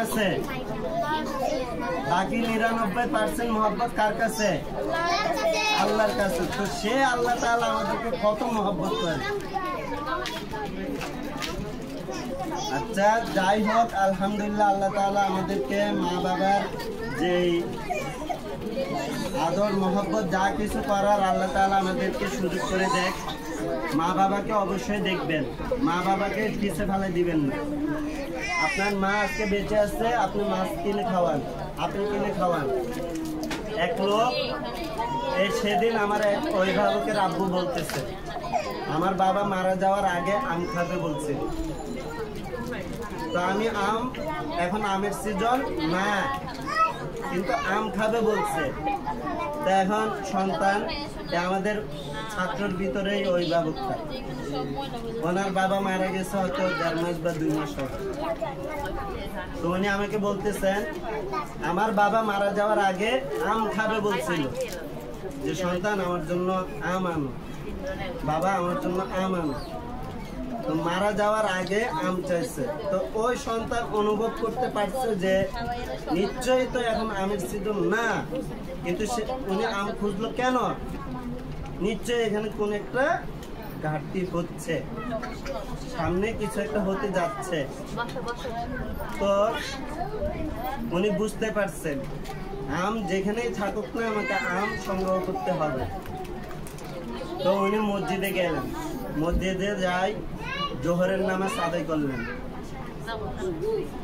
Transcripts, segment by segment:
কাছে? বাকি 99% মহব্বত কার কাছে? আল্লাহর কাছে। তো সে আল্লাহ তাআলা আমাদেরকে কত মহব্বত করে। আচ্ছা যাই হোক, আলহামদুলিল্লাহ আল্লাহ তাআলা আমাদেরকে মা বাবার যে আদর মহব্বত যা কিছু করার আল্লাহ তাআলা আমাদেরকে সুযোগ করে দেয়। মা বাবাকে অবশ্যই দেখবেন, মা বাবাকে পিছে ফেলে দিবেন না। আপনার মা আজকে বেঁচে আছে, আপনি মাছ কিনে খাওয়ান, আপনি কিনে খাওয়ান। এক লোক এই সেদিন আমার এক অভিভাবকের আব্বু বলতেছে আমার বাবা মারা যাওয়ার আগে আম খাবে বলছে। তো আমি এখন আমের সিজন না, কিন্তু আম খাবে বলছে। তো এখন সন্তান আমাদের ছাত্রের ভিতরে অভিভাবকটা, ওনার বাবা মারা গেছে হয়তো 1.5 মাস বা 2 মাস হবে। তো উনি আমাকে বলতেছেন আমার বাবা মারা যাওয়ার আগে আম খাবে বলছিল, যে সন্তান আমার জন্য আম আনো, বাবা আমার জন্য আম আনো। তো মারা যাওয়ার আগে আম চাইছে। তো ওই সন্তান অনুভব করতে পারছে যে নিশ্চয়ই তো এখন আমের সিজন না, কিন্তু উনি আম খুঁজলো কেন? নিশ্চয়ই এখানে কোন একটা ঘাটতি হচ্ছে, সামনে কিছু একটা হতে যাচ্ছে। তো উনি বুঝতে পারছেন আম যেখানেই থাকুক না আমাকে আম সংগ্রহ করতে হবে। তো উনি মসজিদে গেলেন, মসজিদে যাই জোহরের নামাজ আদায় করলেন,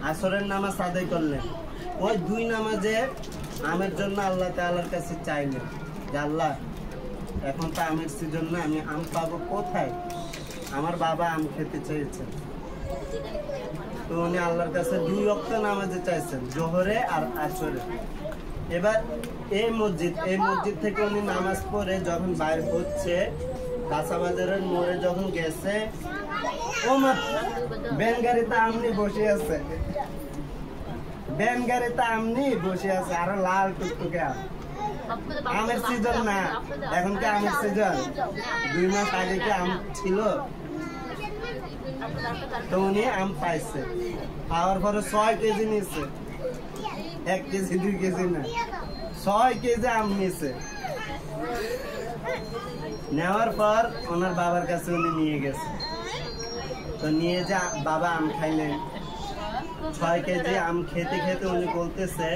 আসরের নামাজ আদায় করলেন। ওই 2 নামাজে আমের জন্য আল্লাহ তাআলার কাছে চাইলেন যে আল্লাহ এখন তো আমের সিজন না, আমি আম পাবো কোথায়? আমার বাবা আম খেতে চেয়েছেন। তো উনি আল্লাহর কাছে 2 ওয়াক্ত নামাজে চাইছেন, জোহরে আর আসরে। এবার এই মসজিদ থেকে উনি নামাজ পড়ে যখন বাইরে হচ্ছে, কাঁচা বাজারের মোড়ে যখন গেছে, ও মা ভ্যান গাড়িতে আমনি বসে আছে, ভ্যান গাড়িতে আমনি বসে আছে, আরো লাল টুকটুকে আম। আমের সিজন না, এখন কি আমের সিজন? 2 মাস আগে কি আম ছিল? তো উনি আম পাইছে, পাওয়ার পরে 6 কেজি নিয়েছে, 1 কেজি 2 কেজি না, 6 কেজি আম নিয়েছে। নেওয়ার পর ওনার বাবার কাছে উনি নিয়ে গেছে। তো নিয়ে যে বাবা আম খাইলেন, 6 কেজি আম খেতে খেতে উনি বলতেছে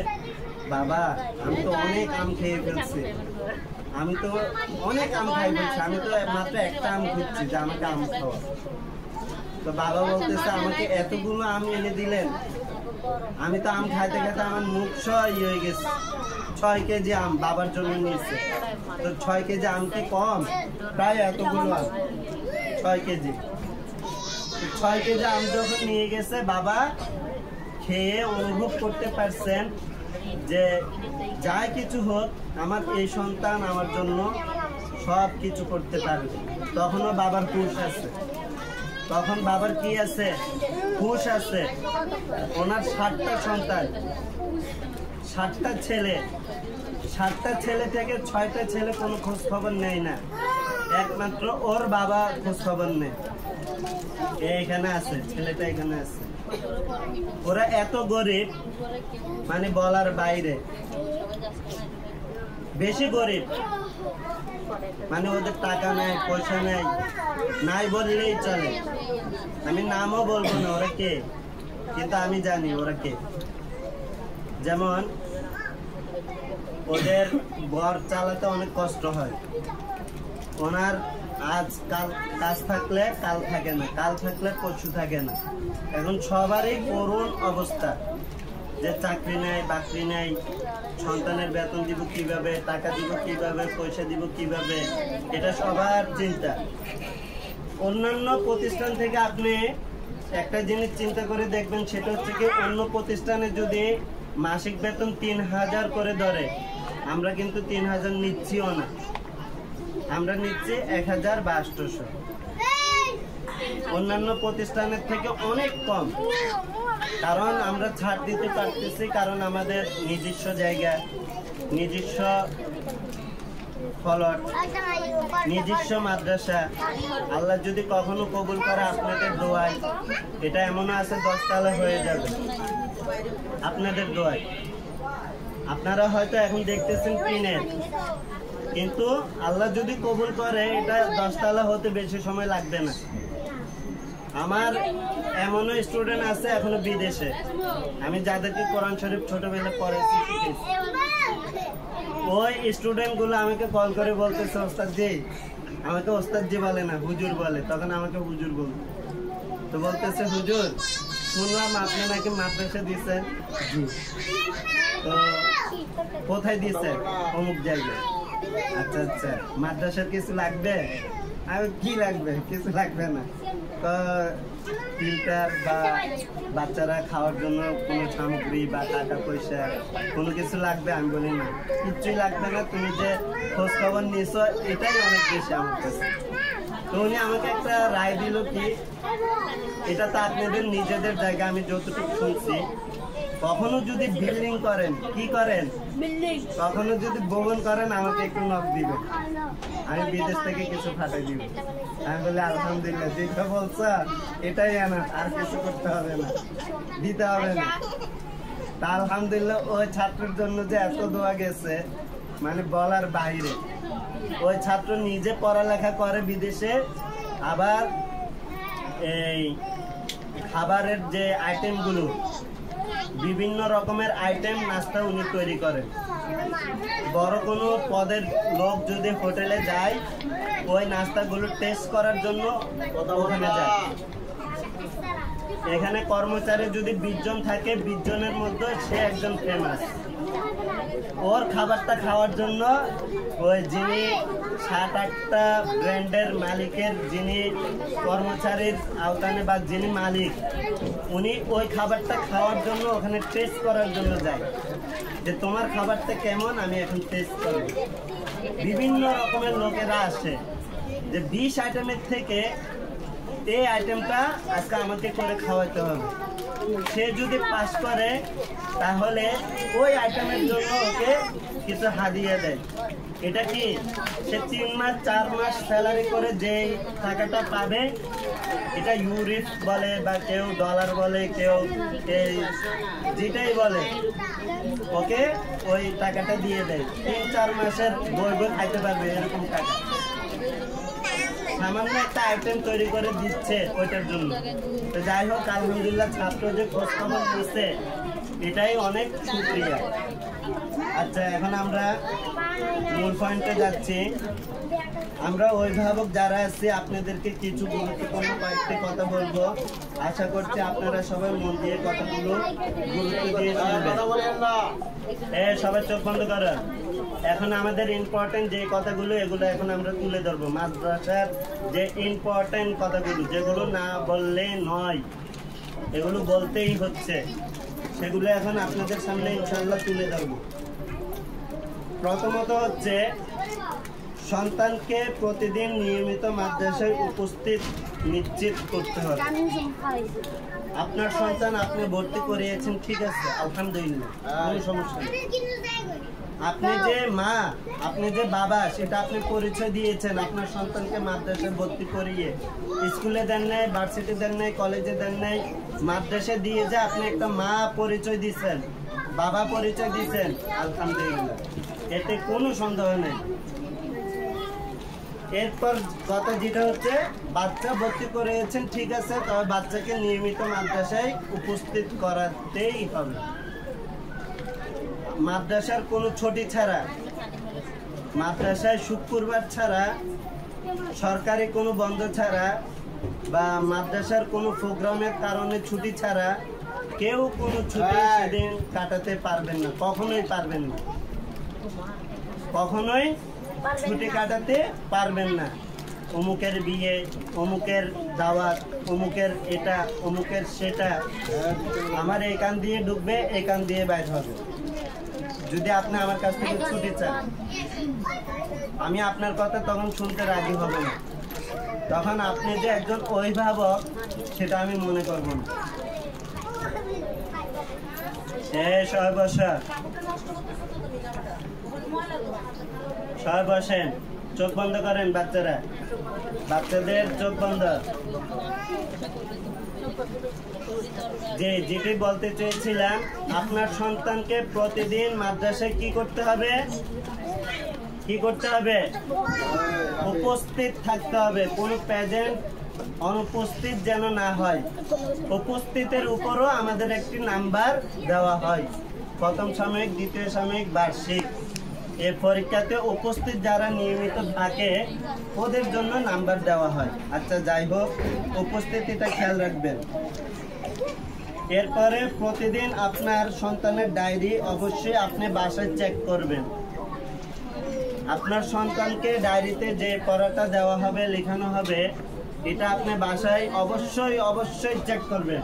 বাবা আমি তো অনেক আম খেয়ে ফেলছি, আমি তো অনেক আম খাই ফেলছি, আমি তো মাত্র একটা আম খুঁজছি যে আমাকে আম খাওয়া। তো বাবা বলতেছে আমাকে এতগুলো আম এনে দিলেন, আমি তো আম খাইতে খাইতে আমার মুখ হয়ে গেছে। 6 কেজি আম বাবার জন্য নিয়েছে। তো 6 কেজি আম কি কম? প্রায় এতগুলো আম, 6 কেজি। 6 কেজি আম যখন নিয়ে গেছে, বাবা খেয়ে অনুভব করতে পারছেন যে যাই কিছু হোক আমার এই সন্তান আমার জন্য সব কিছু করতে পারবে। তখনও বাবার হুঁশ আছে, তখন বাবার কি আছে? হুঁশ আছে। ওনার 7টা সন্তান, 7টা ছেলে, 7টা ছেলে থেকে 6টা ছেলে কোনো খোঁজ খবর নেয় না, একমাত্র ওর বাবা খোঁজ খবর নেয়। এখানে আছে, ছেলেটা এখানে আছে। ওরা এত গরিব মানে বলার বাইরে, বেশি গরিব, মানে ওদের টাকা নেই, পয়সা নেই, নাই বললেই চলে। আমি নামও বলবো না ওরা কে, কিন্তু আমি জানি ওরা কে। যেমন ওদের ঘর চালাতে অনেক কষ্ট হয়, ওনার আজ কাল কাজ থাকলে কাল থাকে না, কাল থাকলে পরশু থাকে না। এখন সবারই করুণ অবস্থা, যে চাকরি নেই, বাকরি নেই, সন্তানের বেতন দিব কিভাবে, টাকা দিব কিভাবে, পয়সা দিব কিভাবে, এটা সবার চিন্তা। অন্যান্য প্রতিষ্ঠান থেকে আপনি একটা জিনিস চিন্তা করে দেখবেন, সেটা হচ্ছে কি অন্য প্রতিষ্ঠানে যদি মাসিক বেতন 3000 করে ধরে, আমরা কিন্তু 3000 নিচ্ছিও না, আমরা নিচ্ছি 1000 বা 800। অন্যান্য প্রতিষ্ঠানের থেকে অনেক কম, কারণ আমরা ছাড় দিতে পারতেছি, কারণ আমাদের নিজস্ব জায়গা, নিজস্ব ফলট, নিজস্ব মাদ্রাসা। আল্লাহ যদি কখনো কবুল করে আপনাদের দোয়ায়, এটা এমনও আছে 10 তলা হয়ে যাবে, আপনাদের দোয়ায়। আপনারা হয়তো এখন দেখতেছেন টিনের, কিন্তু আল্লাহ যদি কবুল করে এটা 10 তলা হতে বেশি সময় লাগবে না। আমার এমনও স্টুডেন্ট আছে এখনো বিদেশে, আমি যাদেরকে কোরআন শরীফ ছোটবেলায় পড়েছি শিখেছি, ওই স্টুডেন্ট গুলো আমাকে কল করে বলতেছে ওস্তাদ জি, আমাকে ওস্তাদ জি বলে না হুজুর বলে, তখন আমাকে হুজুর বলতো। তো বলতেছে হুজুর শুনলাম আপনি নাকি মাদ্রাসা দিচ্ছেন, তো কোথায় দিচ্ছেন? অমুক জায়গায়। আচ্ছা আচ্ছা, মাদ্রাসার কিছু লাগবে? আর কি লাগবে? কিছু লাগবে না। তো ফিল্টার বা বাচ্চারা খাওয়ার জন্য কোনো সামগ্রী বা টাকা পয়সা কোনো কিছু লাগবে? আমি বলি না, কিচ্ছুই লাগবে না, তুমি যে খোঁজ খবর নিয়েছো এটাই অনেক বেশি আমার কাছে। তো উনি আমাকে একটা রায় দিল কি, এটা তো আপনাদের নিজেদের জায়গা, আমি যতটুকু শুনছি, কখনো যদি বিল্ডিং করেন, কি করেন, কখনো যদি ভবন করেন আমাকে একটু নক দিবেন, আমি বিদেশ থেকে কিছু পাঠাই দিব। আমি বলি আলহামদুলিল্লাহ, যেটা বলছো এটাই আনা, আর কিছু করতে হবে না, দিতে হবে না। তা আলহামদুলিল্লাহ ওই ছাত্রের জন্য যে এত দোয়া গেছে মানে বলার বাইরে। ওই ছাত্র নিজে পড়ালেখা করে বিদেশে, আবার এই খাবারের যে আইটেমগুলো, বিভিন্ন রকমের আইটেম নাস্তা উনি তৈরি করেন। বড় কোনো পদের লোক যদি হোটেলে যায়, ওই নাস্তাগুলো টেস্ট করার জন্য ওখানে যায়। এখানে কর্মচারী যদি 20 জন থাকে, 20 জনের মধ্যে সে একজন ফেমাস। ওর খাবারটা খাওয়ার জন্য ওই যিনি 7-8টা ব্র্যান্ডের মালিকের, যিনি কর্মচারীর আওতানে বা যিনি মালিক, উনি ওই খাবারটা খাওয়ার জন্য ওখানে টেস্ট করার জন্য যায়, যে তোমার খাবারটা কেমন, আমি এখন টেস্ট করব। বিভিন্ন রকমের লোকেরা আসে যে 20 আইটেমের থেকে এই আইটেমটা আজকে আমাকে করে খাওয়াতে হবে। সে যদি পাস করে তাহলে ওই আইটেমের জন্য ওকে কিছু হাদিয়া দেয়। এটা কি সে 3 মাস 4 মাস স্যালারি করে যে টাকাটা পাবে, এটা ইউরিপ বলে বা কেউ ডলার বলে, কেউ যেটাই বলে, ওকে ওই টাকাটা দিয়ে দেয়। 3-4 মাসের বই খাইতে পারবে এরকম টাকা। সামান্য একটা আইটেম তৈরি করে দিচ্ছে ওইটার জন্য। তো যাই হোক, আলহামদুলিল্লাহ ছাত্র যে খোঁজ খবর দিচ্ছে এটাই অনেক শুকরিয়া। আচ্ছা, এখন আমরা মূল পয়েন্টে যাচ্ছি। আমরা অভিভাবক যারা আছি আপনাদেরকে কিছু গুরুত্বপূর্ণ কয়েকটি কথা বলবো। আশা করছি আপনারা সবাই মন দিয়ে কথাগুলো গুরুত্ব দিয়ে শুনবেন। সবাই চোখ বন্ধ করেন। এখন আমাদের ইম্পর্টেন্ট যে কথাগুলো, এগুলো এখন আমরা তুলে ধরবো। মাদ্রাসার যে ইম্পর্টেন্ট কথাগুলো, যেগুলো না বললে নয়, এগুলো বলতেই হচ্ছে, সেগুলো এখন আপনাদের সামনে ইনশাআল্লাহ তুলে ধরবো। প্রথমত হচ্ছে, সন্তানকে প্রতিদিন নিয়মিত মাদ্রাসায় উপস্থিত নিশ্চিত করতে হবে। আপনার সন্তান আপনি ভর্তি করিয়েছেন, ঠিক আছে, আলহামদুলিল্লাহ, কোনো সমস্যা নেই। আপনি যে মা, আপনি যে বাবা, সেটা আপনি পরিচয় দিয়েছেন আপনার সন্তানকে মাদ্রাসায় ভর্তি করিয়ে। স্কুলে দেন নাই, ভার্সিটি দেন নাই, কলেজে দেন নাই, মাদ্রাসায় দিয়ে যে আপনি একটা মা পরিচয় দিচ্ছেন, বাবা পরিচয় দিচ্ছেন, আলহামদুলিল্লাহ, এতে কোনো সন্দেহ নেই। এরপর কথা যেটা হচ্ছে, বাচ্চা ভর্তি করিয়েছেন, ঠিক আছে, তবে বাচ্চাকে নিয়মিত মাদ্রাসায় উপস্থিত করাতেই হবে। মাদ্রাসার কোনো ছুটি ছাড়া, মাদ্রাসায় শুক্রবার ছাড়া, সরকারি কোনো বন্ধ ছাড়া বা মাদ্রাসার কোনো প্রোগ্রামের কারণে ছুটি ছাড়া কেউ কোনো ছুটি সেদিন কাটাতে পারবেন না, কখনোই পারবেন না, কখনোই ছুটি কাটাতে পারবেন না। অমুকের বিয়ে, অমুকের দাওয়াত, অমুকের এটা, অমুকের সেটা, আমার এই কান দিয়ে ঢুকবে, এই কান দিয়ে বাইর হবে। যদি আপনি আমার কাছ থেকে ছুটি চান, আমি আপনার কথা তখন শুনতে রাজি হব না। তখন আপনি যে একজন অভিভাবক সেটা আমি মনে করব না। সবাই বসা, সবাই বসেন, চোখ বন্ধ করেন বাচ্চারা, বাচ্চাদের চোখ বন্ধ। যেটি বলতে চেয়েছিলাম, আপনার সন্তানকে প্রতিদিন মাদ্রাসায় কি করতে হবে? কি করতে হবে? উপস্থিত থাকতে হবে। কোনো প্রেজেন্ট অনুপস্থিত যেন না হয়। উপস্থিতের উপরও আমাদের একটি নাম্বার দেওয়া হয়, প্রথম সাময়িক, দ্বিতীয় সাময়িক, বার্ষিক। এই পরীক্ষাতে উপস্থিত যারা নিয়মিত থাকে ওদের জন্য নাম্বার দেওয়া হয়। আচ্ছা, যাই হোক, উপস্থিতিটা খেয়াল রাখবেন। এরপরে প্রতিদিন আপনার সন্তানের ডায়েরি অবশ্যই আপনি বাসায় চেক করবেন। আপনার সন্তানকে ডায়েরিতে যে পড়াটা দেওয়া হবে, লেখানো হবে, এটা আপনি বাসায় অবশ্যই চেক করবেন।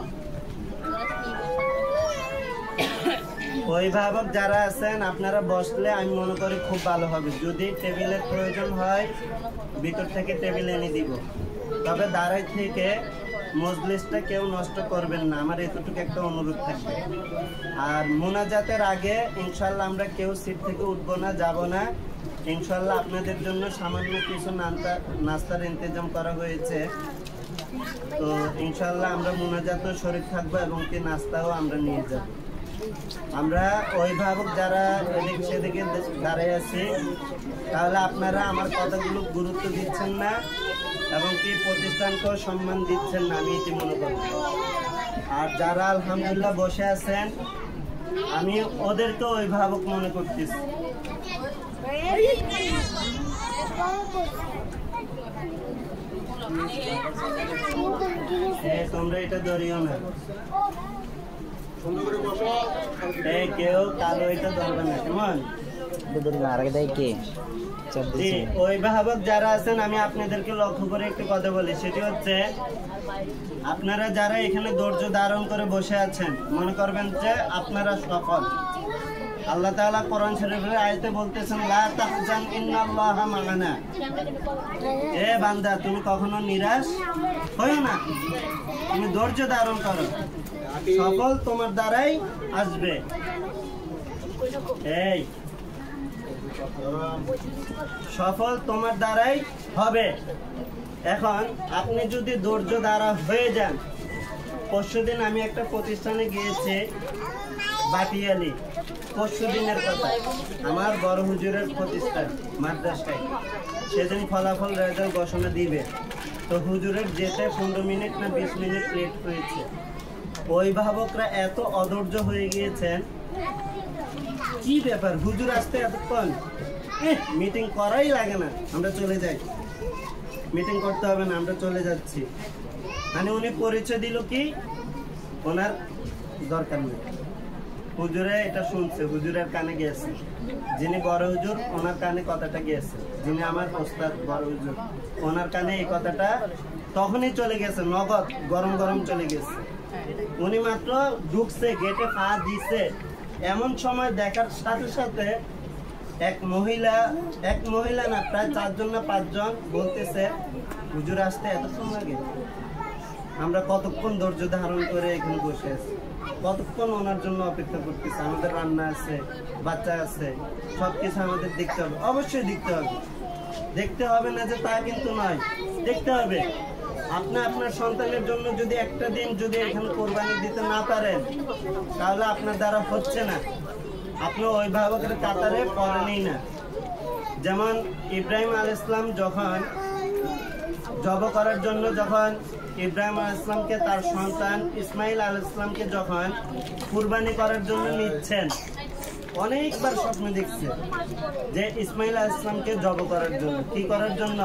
অভিভাবক যারা আছেন আপনারা বসলে আমি মনে করি খুব ভালো হবে। যদি টেবিলের প্রয়োজন হয় ভিতর থেকে টেবিল এনে দিব, তবে দাঁড়াই থেকে মজলিসটা কেউ নষ্ট করবেন না, আমার এতটুকু একটা অনুরোধ থাকবে। আর মোনাজাতের আগে ইনশাল্লাহ আমরা কেউ সিট থেকে উঠবো না, যাব না। ইনশাল্লাহ আপনাদের জন্য সামান্য কিছু নাস্তার ইন্তজাম করা হয়েছে। তো ইনশাল্লাহ আমরা মোনাজাতেও শরীক থাকবো এবং কি নাস্তাও আমরা নিয়ে যাব। আমরা অভিভাবক যারা এদিক সেদিকে দাঁড়িয়ে আছি, তাহলে আপনারা আমার কথাগুলো গুরুত্ব দিচ্ছেন না এবং কি প্রতিষ্ঠানকেও সম্মান দিচ্ছেন না, আমি এটি মনে করি। আর যারা আলহামদুলিল্লাহ বসে আছেন, আমি ওদেরকে অভিভাবক মনে করতেছি। তোমরা এটা ধরিও না, কেউ কারো এটা ধরবে না, কেমন? অভিভাবক যারা আছেন আমি আপনাদেরকে লক্ষ্য করে একটি কথা বলি, সেটি হচ্ছে আপনারা যারা এখানে ধৈর্য ধারণ করে বসে আছেন, মনে করবেন যে আপনারা সফল। আল্লাহ তাআলা কোরআন শরীফের আয়াতে বলতেছেন, লা তাহজান ইন্নাল্লাহা মা'ানা। এ বান্দা, তুমি কখনো নিরাশ হইও না, তুমি ধৈর্য ধারণ করো, সফল তোমার দ্বারাই আসবে। এই সফল তোমার দ্বারাই হবে। এখন আপনি যদি ধৈর্য দ্বারা হয়ে যান, পরশুদিন আমি একটা প্রতিষ্ঠানে গিয়েছি, বাটিয়ালি, পরশুদিনের কথা, আমার বড় হুজুরের প্রতিষ্ঠান মাদ্রাসায়। সেদিন ফলাফল রেজাল্ট ঘোষণা দিবে, তো হুজুরের যেতে 15 মিনিট না 20 মিনিট লেট হয়েছে। অভিভাবকরা এত অধৈর্য হয়ে গিয়েছেন, কি ব্যাপার হুজুর আসতে এতক্ষণ, মিটিং করাই লাগে না, আমরা চলে যাই, মিটিং করতে হবে না, আমরা চলে যাচ্ছি। মানে উনি পরিচয় দিল কি ওনার দরকার নেই। হুজুরে এটা শুনছে, হুজুরের কানে গিয়েছে, যিনি বড় হুজুর ওনার কানে কথাটা গিয়েছে, যিনি আমার ওস্তাদ বড় হুজুর ওনার কানে এই কথাটা তখনই চলে গেছে, নগদ গরম গরম চলে গেছে। উনি মাত্র ঢুকছে, গেটে পা দিছে, এমন সময় দেখার সাথে সাথে এক মহিলা না প্রায় 4 জন না 5 জন বলতেছে, হুজুর আসতে এতক্ষণ লাগে? আমরা কতক্ষণ ধৈর্য ধারণ করে এখানে বসে আছি, কতক্ষণ ওনার জন্য অপেক্ষা করতেছে, আমাদের রান্না আছে, বাচ্চা আছে, সবকিছু আমাদের দেখতে হবে, অবশ্যই দেখতে হবে। দেখতে হবে না যে তা কিন্তু নয়, দেখতে হবে। আপনি আপনার সন্তানের জন্য যদি একটা দিন যদি এখানে কোরবানি দিতে না পারেন, তাহলে আপনার দ্বারা হচ্ছে না, আপনি অভিভাবকের কাতারে পড়েনই না। যেমন ইব্রাহিম আলাইহিস সালাম যখন জব করার জন্য, যখন ইব্রাহিম আলাইহিস সালামকে তার সন্তান ইসমাইল আলাইহিস সালামকে যখন কুরবানি করার জন্য নিচ্ছেন, অনেকবার স্বপ্ন দেখছে যে ইসমাইল আলাইহিস সালামকে জব করার জন্য। কি করার জন্য?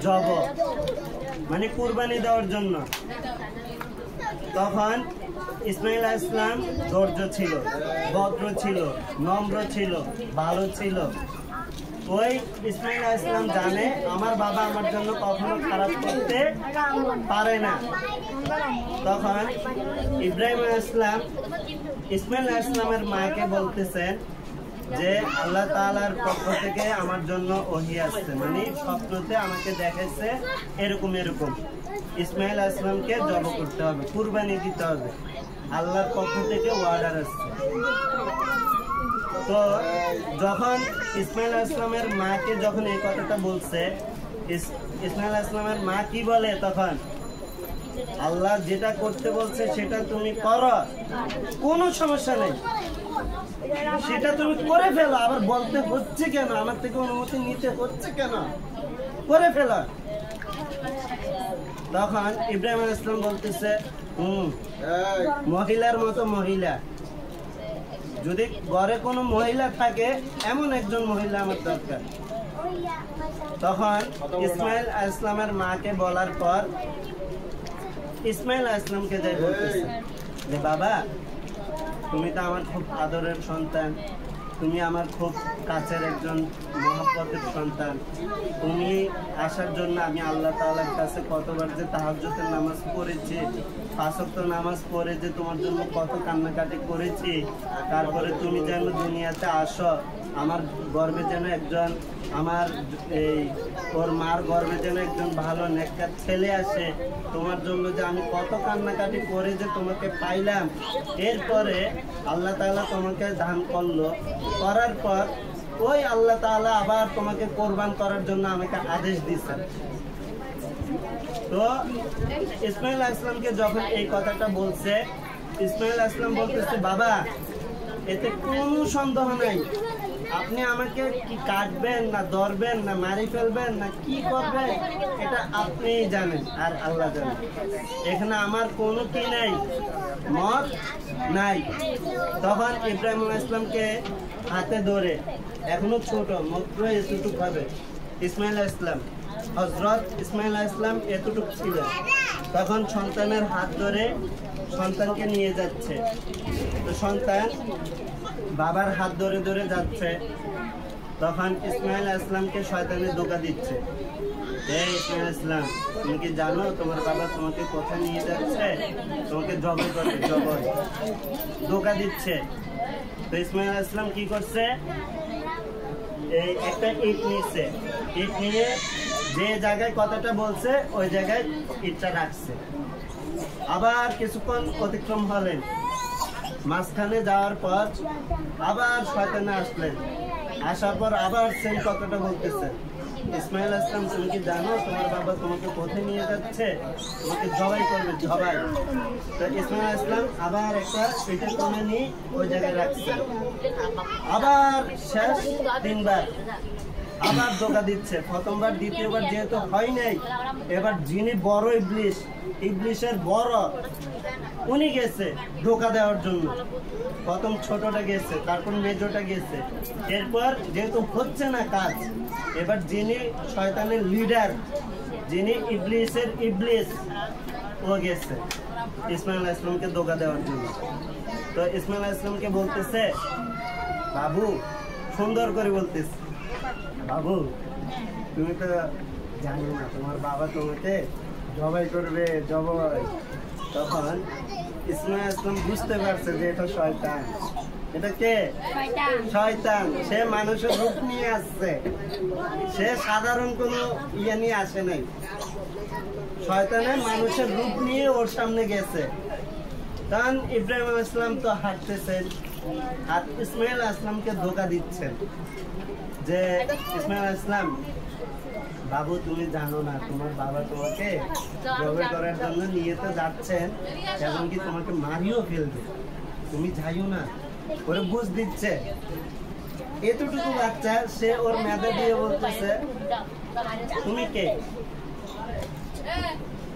জব মানে কুরবানি দেওয়ার জন্য। তখন ইসমাইল আলাইহিস সালাম ধৈর্য ছিল, ভদ্র ছিল, নম্র ছিল, ভালো ছিল। ওই ইসমাইল আলাইহিস সালাম জানে আমার বাবা আমার জন্য কখনো খারাপ করতে পারে না। তখন ইব্রাহিম আলাইহিস সালাম ইসমাইল আলাইহিস সালামের মাকে বলতেছেন যে আল্লাহ তাআলার পক্ষ থেকে আমার জন্য ওহী আসছে, মানে স্বপ্নতে আমাকে দেখাইছে এরকম এরকম, ইসমাইল আলাইহিস সালামকে জব করতে হবে, কুরবানি দিতে হবে, আল্লাহর পক্ষ থেকে অর্ডার আসছে। তো যখন ইসমাইল আলাইহিস সালামের মাকে যখন এই কথাটা বলছে, ইসমাইল আলাইহিস সালামের মা কি বলে তখন? আল্লাহ যেটা করতে বলছে সেটা তুমি করো, কোনো সমস্যা নেই, সেটা তুমি করে ফেলো। আবার বলতে হচ্ছে কেন, আমার থেকে অনুমতি নিতে হচ্ছে কেন, করে ফেলো। তখন ইব্রাহিম আলাইহিস সালাম বলতেছে, মহিলার মতো মহিলা, যদি ঘরে কোনো মহিলা থাকে এমন একজন মহিলা আমার দরকার। তখন ইসমাইল আলাইহিস সালামের মাকে বলার পর ইসমাইল আলাইহিস সালামকে যাই বলতেছে যে বাবা, তুমি তো আমার খুব আদরের সন্তান, তুমি আমার খুব কাছের একজন মহব্বতের সন্তান, তুমি আসার জন্য আমি আল্লাহ তাআলার কাছে কতবার যে তাহাজ্জুদের নামাজ পড়েছি, 5 ওয়াক্ত নামাজ পড়ে যে তোমার জন্য কত কান্নাকাটি করেছি, তারপরে তুমি যেন দুনিয়াতে আসো, আমার গর্ভে যেন একজন, আমার এই ওর মার গর্ভে যেন একজন ভালো নেককার ছেলে আসে, তোমার জন্য যে আমি কত কান্নাকাটি করে যে তোমাকে পাইলাম। এরপরে আল্লাহ তাআলা তোমাকে দান করলো, করার পর ওই আল্লাহ তাআলা আবার তোমাকে কোরবান করার জন্য আমাকে আদেশ দিয়েছেন। তো ইসমাইল আলাইহিস সালামকে যখন এই কথাটা বলছে, ইসমাইল আলাইহিস সালাম বলতেছে বাবা, এতে কোনো সন্দেহ নাই, আপনি আমাকে কি কাটবেন না ধরবেন না মারি ফেলবেন না কি করবেন এটা আপনিই জানেন আর আল্লাহ জানেন, এখানে আমার কোনো কি নাই, মত নাই। তখন ইব্রাহিম আলাইহিস সালামকে হাতে ধরে, এখনো ছোট, মাত্র এতটুকু হবে, ইসমাইল আলাইহিস সালাম, হযরত ইসমাইল আলাইহিস সালাম এতটুকু ছিলেন। তখন সন্তানের হাত ধরে সন্তানকে নিয়ে যাচ্ছে, তো সন্তান বাবার হাত ধরে ধরে যাচ্ছে। তখন ইসমাইল আলাইহিস সালামকে শয়তানে ধোঁকা দিচ্ছে, হে ইসমাইল আলাইহিস সালাম, তুমি কি জানো তোমার বাবা তোমাকে কোথায় নিয়ে যাচ্ছে, তোমাকে জবাই করবে, জবাই, ধোঁকা দিচ্ছে। তো ইসমাইল আলাইহিস সালাম কি করছে, এই একটা ইট নিচ্ছে, ইট নিয়ে যে জায়গায় কথাটা বলছে ওই জায়গায় ইটটা রাখছে। আবার কিছুক্ষণ অতিক্রম হলেন, মাঝখানে যাওয়ার পর আবার শয়তানে আসলেন, আসার পর আবার সেম কথাটা বলতেছে, ইসমাইল আলাইহিস সালাম তুমি কি জানো তোমার বাবা তোমাকে কোথায় নিয়ে যাচ্ছে, তোমাকে জবাই করবে, জবাই। তো ইসমাইল আলাইহিস সালাম আবার একটা ইটের কোণে নিয়ে ওই জায়গায় রাখছে। আবার শেষ 3 বার আবার ধোঁকা দিচ্ছে। প্রথমবার দ্বিতীয়বার যেহেতু হয় নাই, এবার যিনি বড় ইবলিশ, ইবলিশের বড়, উনি গেছে ধোঁকা দেওয়ার জন্য। প্রথম ছোটটা গেছে, তারপর মেজোটা গেছে। এরপর যেহেতু হচ্ছে না কাজ, এবার যিনি শয়তানের লিডার, যিনি ইবলিশের ইবলিশ, ও গেছে ইসমাইল আলাইহিস সালামকে ধোঁকা দেওয়ার জন্য। তো ইসমাইল আলাইহিস সালামকে বলতেছে, বাবু, সুন্দর করে বলতেছে, বাবু তুমি তো জানো না তোমার বাবা তোমাকে জবাই করবে, জবাই। তখন ইসমাইল আলাইহিস সালাম বুঝতে পারছে যে এটা শয়তান। এটা কে? শয়তান। সে মানুষের রূপ নিয়ে আসছে, সে সাধারণ কোনো ইয়ে নিয়ে আসে নাই, শয়তানের মানুষের রূপ নিয়ে ওর সামনে গেছে। তখন ইব্রাহিম আলাইহিস সালাম তো হাঁটতেছেন, আর ইসমাইল আলাইহিস সালামকে ধোঁকা দিচ্ছেন যে, ইসমাইল আলাইহিস সালাম, বাবু তুমি জানো না তোমার বাবা তোমাকে জবাই করার জন্য নিয়ে তো যাচ্ছেন, এবং কি তোমাকে মারিও ফেলবে, তুমি যাইও না, ওরে বুঝ দিচ্ছে। এতটুকু বাচ্চা, সে ওর মেধা দিয়ে বলতেছে তুমি কে?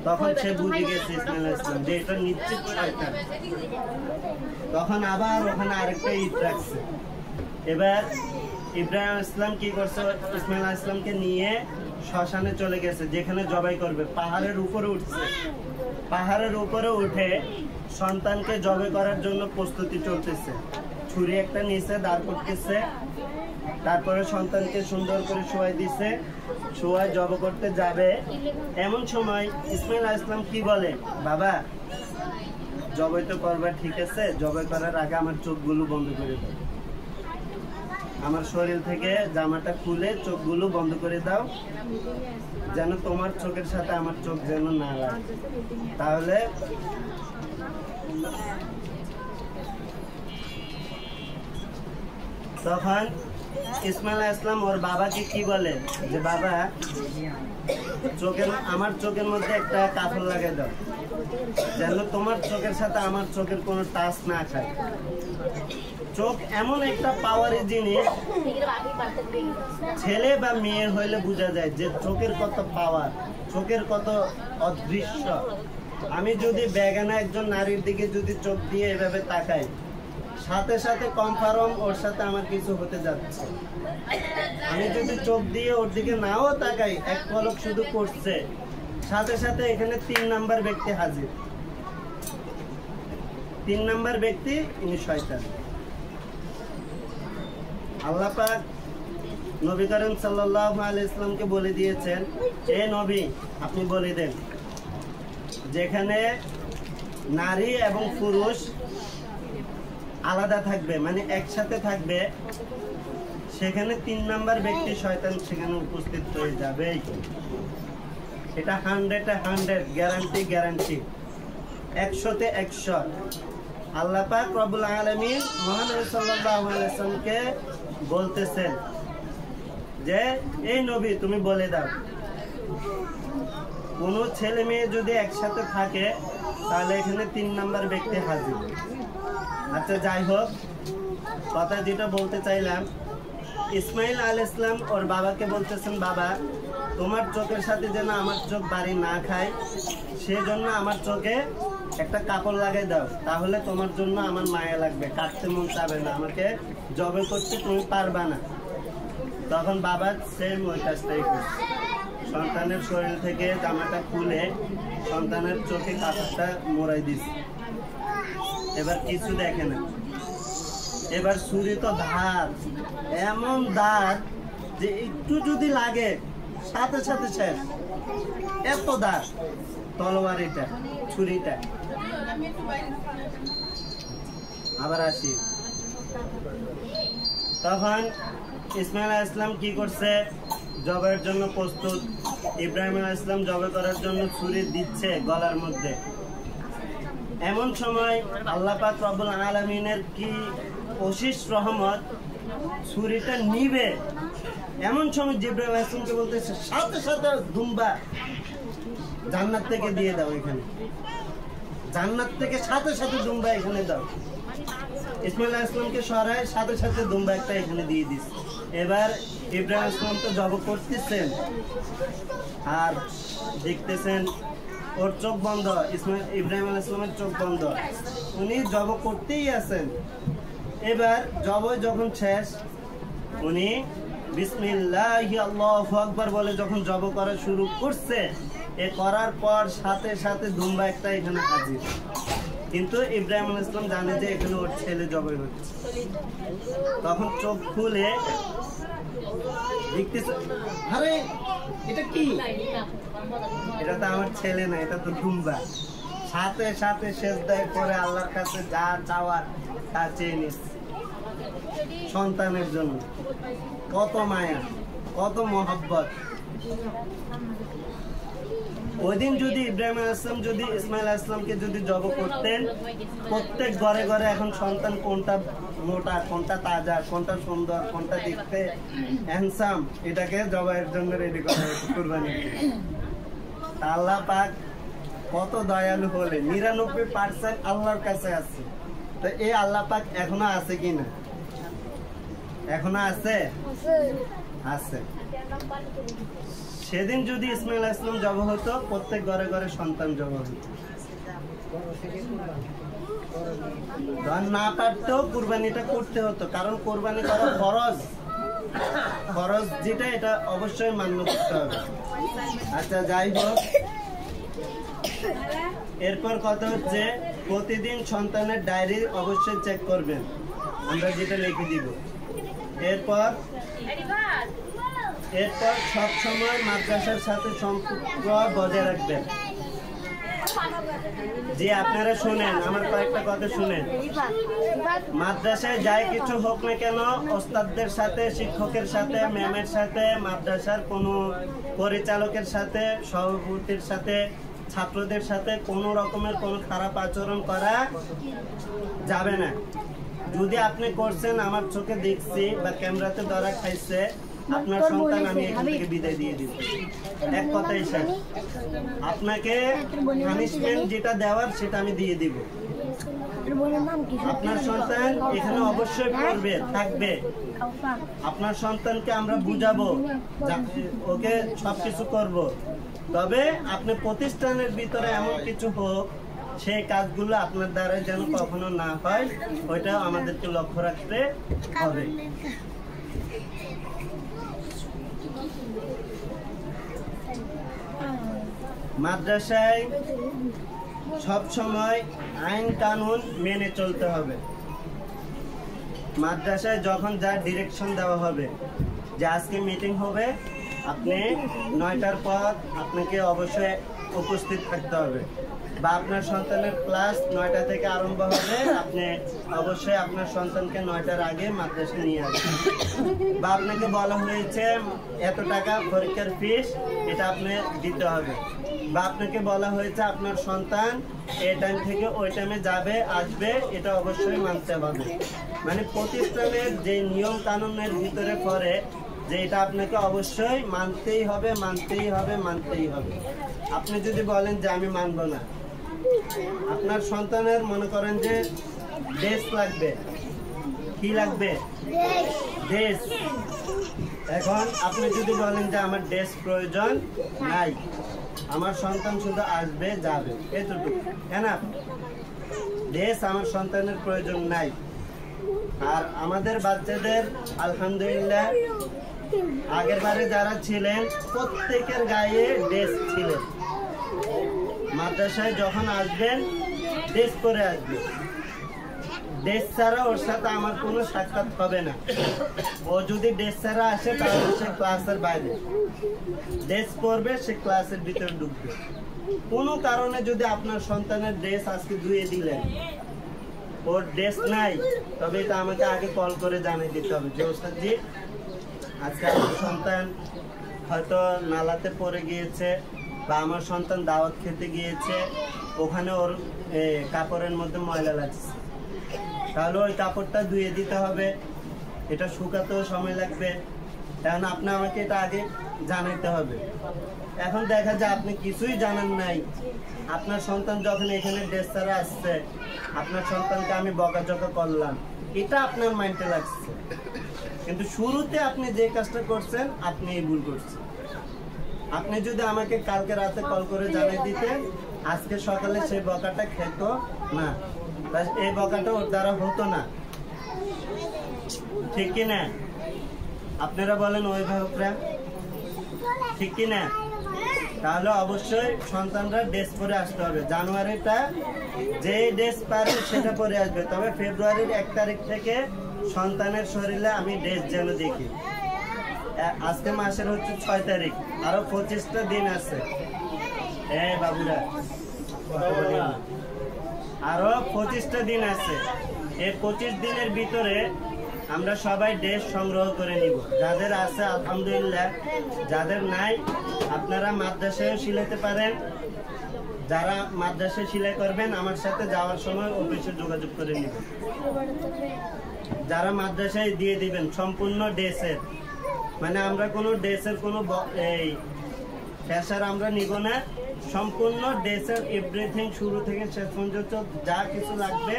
তখন সে বুঝে গেছে ইসমাইল আলাইহিস সালাম যে এটা নিশ্চিত শয়তান। তখন আবার ওখানে আরেকটা ইট রাখছে। এবার ইব্রাহিম আলাইহিস সালাম কি করছে, ইসমাইল আলাইহিস সালামকে নিয়ে শ্মশানে চলে গেছে, যেখানে জবাই করবে। পাহাড়ের উপরে উঠছে, পাহাড়ের উপরে উঠে সন্তানকে জবাই করার জন্য প্রস্তুতি চলতেছে। ছুরি একটা নিচে দাঁড় করতেছে, তারপরে সন্তানকে সুন্দর করে শোয়াই দিছে, শোয়াই জবাই করতে যাবে। এমন সময় ইসমাইল আলাইহিস সালাম কি বলে, বাবা জবাই তো করবা ঠিক আছে, জবাই করার আগে আমার চোখগুলো বন্ধ করে দাও, আমার শরীর থেকে জামাটা খুলে চোখগুলো বন্ধ করে দাও, যেন তোমার চোখের সাথে আমার চোখ যেন না লাগে। তাহলে তখন ইসমাইল আলাইহিস সালাম ওর বাবাকে কি বলে যে, বাবা আমার চোখের মধ্যে একটা কাপড় লাগাই দাও। যেন তোমার চোখের সাথে আমার চোখের কোনো টাচ না খায়। চোখ এমন একটা পাওয়ারি জিনিস, ছেলে বা মেয়ে হইলে বোঝা যায় যে চোখের কত পাওয়ার, চোখের কত অদৃশ্য। আমি যদি বেগানা একজন নারীর দিকে যদি চোখ দিয়ে এভাবে তাকাই, সাথে সাথে কনফার্ম ওর সাথে আমার কিছু হতে যাচ্ছে। আমি যদি চোখ দিয়ে ওর দিকে নাও তাকাই, এক পলক শুধু করছে, সাথে সাথে এখানে 3 নাম্বার ব্যক্তি হাজির। 3 নাম্বার ব্যক্তি ইনি শয়তান। আল্লাহ পাক নবী করিম সাল্লাল্লাহু আলাইহি ওয়াসাল্লামকে বলে দিয়েছেন, এ নবী আপনি বলে দেন, যেখানে নারী এবং পুরুষ আলাদা থাকবে, মানে একসাথে থাকবে, সেখানে 3 নাম্বার ব্যক্তি শয়তান সেখানে উপস্থিত হয়ে যাবে। এটা 100 গ্যারান্টি, 100-তে 100। আল্লাহ পাক রব্বুল আলামিন মুহাম্মদ সাল্লাল্লাহু আলাইহি ওয়াসাল্লামকে বলতেছেন যে এই নবী তুমি বলে দাও, কোন ছেলে মেয়ে যদি একসাথে থাকে তাহলে এখানে 3 নাম্বার ব্যক্তি হাজির। আচ্ছা যাই হোক, কথা যেটা বলতে চাইলাম, ইসমাইল আলাইহিস সালাম ওর বাবাকে বলতেছেন, বাবা তোমার চোখের সাথে যেন আমার চোখ বাড়ি না খায়, সেজন্য আমার চোখে একটা কাপড় লাগাই দাও, তাহলে তোমার জন্য আমার মায়া লাগবে, কাটতে মন চাবে না, আমাকে জবে করতে তুমি পারবা না। তখন বাবা সেম ওই কাজটাই করছে, সন্তানের শরীর থেকে জামাটা খুলে সন্তানের চোখে কাপড়টা মোড়াই দিচ্ছে। এবার কিছু দেখে না, এবার ছুরি তো ধার, এমন ধার যে একটু যদি লাগে সাথে সাথে শেষ, এত ধার তলোয়ারিটা, ছুরিটা। আবার আসি, তখন ইসমাইল আলাইহিস সালাম কি করছে, জবের জন্য প্রস্তুত। ইব্রাহিম আলাইহিস সালাম জবে করার জন্য ছুরি দিচ্ছে গলার মধ্যে। এমন সময় আল্লাহ পাক রব্বুল আলামিনের কি অশেষ রহমত, ছুরিটা নিবে, এমন সময় জিবরাইল আলাইহিস সালামকে বলতেছে সাথে সাথে দুম্বা জান্নাত থেকে দিয়ে দাও, এখানে জান্নাত থেকে সাথে সাথে দুম্বা এখানে দাও। ইসমাইল আলাইহিস সালামকে সরায়, সাথে সাথে দুম্বা একটা এখানে দিয়ে দিস। এবার ইব্রাহিম আলাইহিস সালাম তো জব করতেছেন আর দেখতেছেন ওর চোখ বন্ধ, ইব্রাহিম আলাইহিস সালামের চোখ বন্ধ, উনি জব করতেই আছেন। এবার জব যখন শেষ, উনি বিসমিল্লাহি আল্লাহু আকবার বলে যখন জব করা শুরু করছে, এ করার পর সাথে সাথে দুম্বা একটা এখানে হাজির। কিন্তু ইব্রাহিম আলাইহিস সালাম জানে যে এখানে ওর ছেলে জবাই হচ্ছে। তখন চোখ খুলে দেখতেছে, আরে এটা কি, এটা তো আমার ছেলে না, এটা তো দুম্বা। সাথে সাথে সেজদায় করে আল্লাহর কাছে যা চাওয়ার তা চেয়ে নিচ্ছে সন্তানের জন্য। কত মায়া, কত মহব্বত। ওই দিন যদি ইব্রাহিম আলাইহিস সালাম যদি ইসমাইল আলাইহিস সালামকে যদি জব করতেন, প্রত্যেক ঘরে ঘরে এখন সন্তান কোনটা মোটা, কোনটা তাজা, কোনটা সুন্দর, কোনটা দেখতে হ্যান্ডসাম, এটাকে জবাইয়ের জন্য রেডি করা হতো কুরবানি। আল্লাহ পাক কত দয়ালু হলে 99% আল্লাহর কাছে আছে। তো এই আল্লাহ পাক এখনো আছে কিনা? এখনো আছে, আছে। সেদিন যদি ইসমাইল আলাইহিস সালাম জব হতো, প্রত্যেক ঘরে ঘরে সন্তান জব হতো। না পারতেও কুরবানিটা করতে হতো, কারণ কোরবানি করা ফরজ, ফরজ যেটা এটা অবশ্যই মান্য করতে হবে। আচ্ছা যাই হোক, এরপর কথা হচ্ছে প্রতিদিন সন্তানের ডায়েরি অবশ্যই চেক করবেন, আমরা যেটা লিখে দিব। এরপর সব সময় মাদ্রাসার সাথে সম্পর্ক বজায় রাখবেন। যে আপনারা শুনেন, আমার কয়েকটা কথা শুনেন। মাদ্রাসায় যাই কিছু হোক না কেন, ওস্তাদদের সাথে, শিক্ষকের সাথে, ম্যামের সাথে, মাদ্রাসার কোনো পরিচালকের সাথে, সভাপতির সাথে, ছাত্রদের সাথে কোনো রকমের কোনো খারাপ আচরণ করা যাবে না। যদি আপনি করছেন, আমার চোখে দেখছি বা ক্যামেরাতে ধরা খাইছে, আপনার সন্তান আমি এখান থেকে বিদায় দিয়ে দিব। এক কথাই স্যার, আপনাকে পানিশমেন্ট যেটা দেওয়ার সেটা আমি দিয়ে দিব। আপনার সন্তান এখানে অবশ্যই পড়বে, থাকবে। আপনার সন্তানকে আমরা বুঝাবো, ওকে সবকিছু করব। তবে আপনি প্রতিষ্ঠানের ভিতরে এমন কিছু হোক, সেই কাজগুলো আপনার দ্বারা যেন কখনো না হয়, ওইটাও আমাদেরকে লক্ষ্য রাখতে হবে। মাদ্রাসায় সব সময় আইন কানুন মেনে চলতে হবে। মাদ্রাসায় যখন যা ডিরেকশন দেওয়া হবে যে আজকে মিটিং হবে, আপনি 9টার পর আপনাকে অবশ্যই উপস্থিত থাকতে হবে, বা আপনার সন্তানের ক্লাস 9টা থেকে আরম্ভ হবে, আপনি অবশ্যই আপনার সন্তানকে 9টার আগে মাদ্রাসায় নিয়ে আসবেন। বা আপনাকে বলা হয়েছে এত টাকা পরীক্ষার ফিস, এটা আপনি দিতে হবে। বা আপনাকে বলা হয়েছে আপনার সন্তান এই টাইম থেকে ওই টাইমে যাবে আসবে, এটা অবশ্যই মানতে হবে। মানে প্রতিষ্ঠানের যে নিয়ম কানুনের ভিতরে পড়ে যে এটা আপনাকে অবশ্যই মানতেই হবে, মানতেই হবে, মানতেই হবে। আপনি যদি বলেন যে আমি মানব না, আপনার সন্তানের মনে করেন যে ড্রেস লাগবে, কি লাগবে? ড্রেস। এখন আপনি যদি বলেন যে আমার ড্রেস প্রয়োজন নাই, আমার সন্তান শুধু আসবে যাবে, এতটুকু এনাফ। ড্রেস আমার সন্তানের প্রয়োজন নাই। আর আমাদের বাচ্চাদের আলহামদুলিল্লাহ আগের বারে যারা ছিলেন প্রত্যেকের গায়ে ড্রেস ছিলেন। মাদ্রাসায় যখন আসবেন ড্রেস পরে আসবে। ড্রেস ছাড়া ওর সাথে আমার কোনো সাক্ষাৎ হবে না। ও যদি ড্রেস ছাড়া আসে তাহলে সে ক্লাসের বাইরে, ড্রেস পরবে, সে ক্লাসের ভিতরে ঢুকবে। কোনো কারণে যদি আপনার সন্তানের ড্রেস আজকে ধুয়ে দিলেন, ওর ড্রেস নাই, তবে এটা আমাকে আগে কল করে জানিয়ে দিতে হবে যে ওস্তাদ জি আজকে আমার সন্তান হয়তো নালাতে পড়ে গিয়েছে, বা আমার সন্তান দাওয়াত খেতে গিয়েছে, ওখানে ওর কাপড়ের মধ্যে ময়লা লাগছে, তাহলে ওই কাপড়টা ধুয়ে দিতে হবে। এটা শুকাতেও সময় লাগবে, কারণ আপনি আমাকে এটা আগে জানাতে হবে। এখন দেখা যায় আপনি কিছুই জানেন নাই, আপনার সন্তান যখন এখানে ড্রেস ছাড়া আসছে, আপনার সন্তানকে আমি বকাঝকা করলাম, এটা আপনার মাইন্ডে লাগছে। কিন্তু শুরুতে আপনি যে কাজটা করছেন, আপনি এই ভুল করছেন। আপনি যদি আমাকে কালকে রাতে কল করে জানিয়ে দিতেন, আজকে সকালে সেই বকাটা খেত না, এই বকাটা ওর দ্বারা হতো না, ঠিক কিনা? আপনারা বলেন অভিভাবকরা, ঠিক কিনা? তাহলে অবশ্যই সন্তানরা ড্রেস পরে আসতে হবে। জানুয়ারিটা যে ড্রেস পারে সেটা পরে আসবে, তবে ফেব্রুয়ারির 1 তারিখ থেকে সন্তানের শরীরে আমি ড্রেস যেন দেখি। আজকে মাসের হচ্ছে 6 তারিখ, আরো 25টা দিন আছে। বাবুরা, আরো 25টা দিন আছে। এই 25 দিনের ভিতরে আমরা সবাই ড্রেস সংগ্রহ করে নিব। যাদের আছে আলহামদুলিল্লাহ, যাদের নাই আপনারা মাদ্রাসায় সিলাইতে পারেন। যারা মাদ্রাসায় সেলাই করবেন আমার সাথে যাওয়ার সময় অফিসে যোগাযোগ করে নেবেন। যারা মাদ্রাসায় দিয়ে দিবেন সম্পূর্ণ ড্রেসের, মানে আমরা কোনো ড্রেসের কোনো এই ফ্যাশন আমরা নিব না, সম্পূর্ণ ড্রেসের এভরিথিং শুরু থেকে শেষ পর্যন্ত যা কিছু লাগবে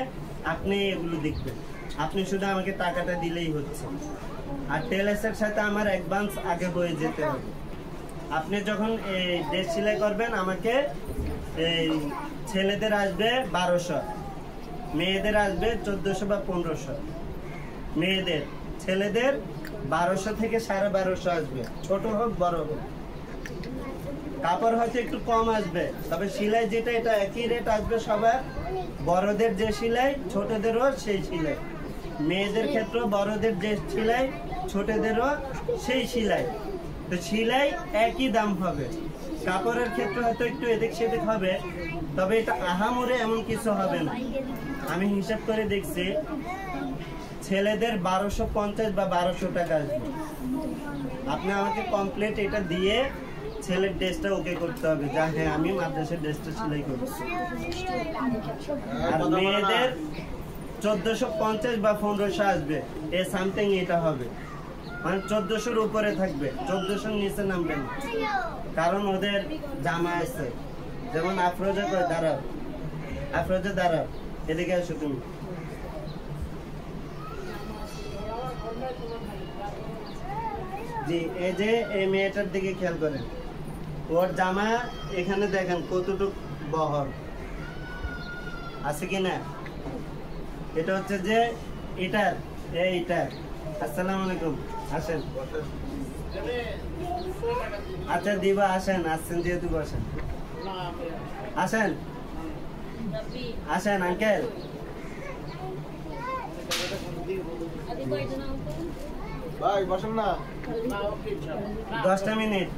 আপনি এগুলো দেখবেন। আপনি শুধু আমাকে টাকাটা দিলেই হচ্ছে। আর টেলার্সের সাথে আমার অ্যাডভান্স আগে হয়ে যেতে হবে। আপনি যখন এই ড্রেস সেলাই করবেন আমাকে এই ছেলেদের আসবে 1200, মেয়েদের আসবে 1400 বা 1500। মেয়েদের, ছেলেদের 1200 থেকে 1250 আসবে, ছোট হোক বড় হোক। কাপড় হয়তো একটু কম আসবে, তবে সেলাই যেটা এটা একই রেট আসবে সবার। বড়দের যে সেলাই ছোটদেরও সেই সেলাই, মেয়েদের ক্ষেত্রে বড়দের যে সেলাই ছোটদেরও সেই সেলাই। তো সেলাই একই দাম হবে। কাপড়ের ক্ষেত্রে হয়তো একটু এদিক সেদিক হবে, তবে এটা আহামরে এমন কিছু হবে না। আমি হিসাব করে দেখছি ছেলেদের 1250 বা 1200 টাকা আসবে। আপনি আমাকে কমপ্লিট এটা দিয়ে ছেলের ড্রেসটা ওকে করতে হবে, যা হ্যাঁ আমি মাদ্রাসার ড্রেসটা সেলাই করছি। আর মেয়েদের 1450 বা 1500 আসবে, এ সামথিং এটা হবে। মানে 1400-র উপরে থাকবে, 1400-র নিচে নামবে না, কারণ ওদের জামা আছে। যেমন আফরোজা কয় দাঁড়াও, আফরোজা দাঁড়াও, এদিকে আসো তুমি। জি, এই যে এই মেয়েটার দিকে খেয়াল করেন, ওর জামা এখানে দেখেন কতটুক বহর আছে কিনা। এটা হচ্ছে যে এটার এইটার। আসসালামু আলাইকুম, আসেন। আচ্ছা দিবা, আসেন, আসছেন যেহেতু বসেন, আসেন আসেন আঙ্কেল। ভাই বসেন না, 10টা মিনিট।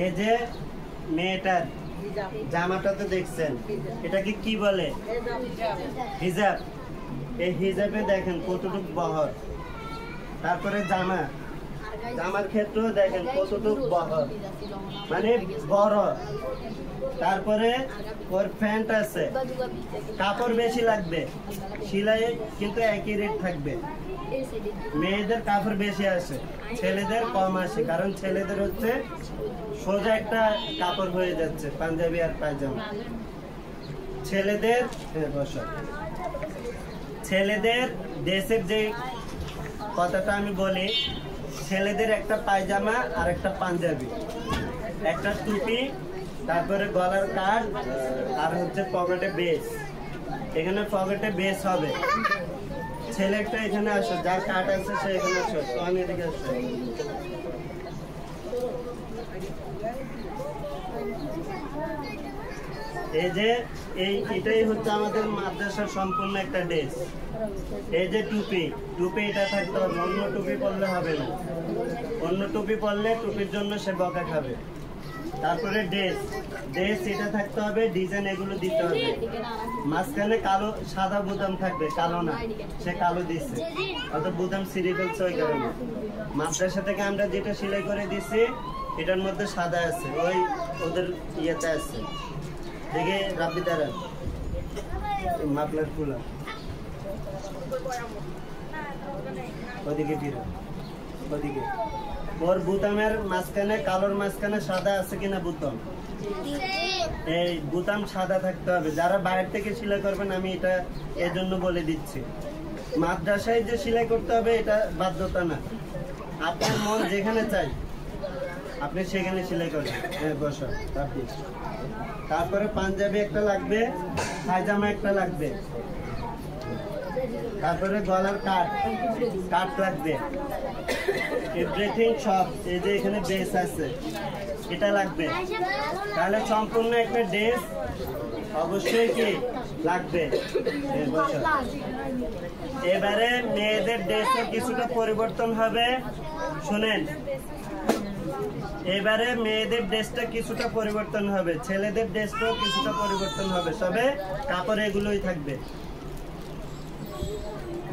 এই যে মেয়েটার জামাটা তো দেখছেন, এটাকে কি বলে? হিজাব। এই হিজাবে দেখেন কতটুক বহর। তারপরে জামা, জামার ক্ষেত্রেও দেখেন কতটুক বহর, মানে বড়। তারপরে ওর প্যান্ট আছে, কাপড় বেশি লাগবে, সেলাই কিন্তু একই রেট থাকবে। মেয়েদের কাপড় বেশি আসে, ছেলেদের কম আসে, কারণ ছেলেদের হচ্ছে সোজা একটা কাপড় হয়ে যাচ্ছে, পাঞ্জাবি আর পায়জামা। ছেলেদের ছেলেদের দেশের যে কথাটা আমি বলি, ছেলেদের একটা পায়জামা আর একটা পাঞ্জাবি, একটা টুপি, তারপরে গলার কাট, আর হচ্ছে পকেটে বেস। এখানে পকেটে বেস হবে। ছেলেটা এখানে আসো, যার কাট আছে সে এখানে আসো, আমি এদিকে আসো। এই যে এটাই হচ্ছে আমাদের মাদ্রাসার সম্পূর্ণ একটা ড্রেস। এই যে টুপি, টুপি এটা থাকতে হবে, অন্য টুপি পরলে হবে না। অন্য টুপি পরলে টুপির জন্য সে বকা খাবে। তারপরে ড্রেস, ড্রেস এটা থাকতে হবে, ডিজাইন এগুলো দিতে হবে। মাঝখানে কালো সাদা বোতাম থাকবে, কালো না, সে কালো দিচ্ছে, অত বোতাম সিঁড়ি ফেলছে ওই কারণে। মাদ্রাসা থেকে আমরা যেটা সেলাই করে দিচ্ছি এটার মধ্যে সাদা আছে, ওই ওদের ইয়েতে আছে। দেখে রাব্বি দ্বারা মাপলার ফুলা ওদিকে ফিরে, ওদিকে। ওর বুতামের মাঝখানে, কালোর মাঝখানে সাদা আছে কিনা বুতাম, এই বুতাম সাদা থাকতে হবে। যারা বাইরে থেকে সেলাই করবেন আমি এটা এর জন্য বলে দিচ্ছি, মাদ্রাসায় যে সেলাই করতে হবে এটা বাধ্যতা না, আপনার মন যেখানে চাই আপনি সেখানে সেলাই করবেন। হ্যাঁ বসো। তারপরে পাঞ্জাবি একটা লাগবে, পায়জামা একটা লাগবে, তারপরে গলার কাট লাগবে, এভরিথিং সব। এই যে এখানে ড্রেস আছে এটা লাগবে, তাহলে সম্পূর্ণ একটা ড্রেস অবশ্যই কি লাগবে। এবারে মেয়েদের ড্রেসে কিছুটা পরিবর্তন হবে, শুনেন। এবারে মেয়েদের ড্রেসটা কিছুটা পরিবর্তন হবে, ছেলেদের ড্রেসটাও কিছুটা পরিবর্তন হবে, তবে কাপড় এগুলোই থাকবে।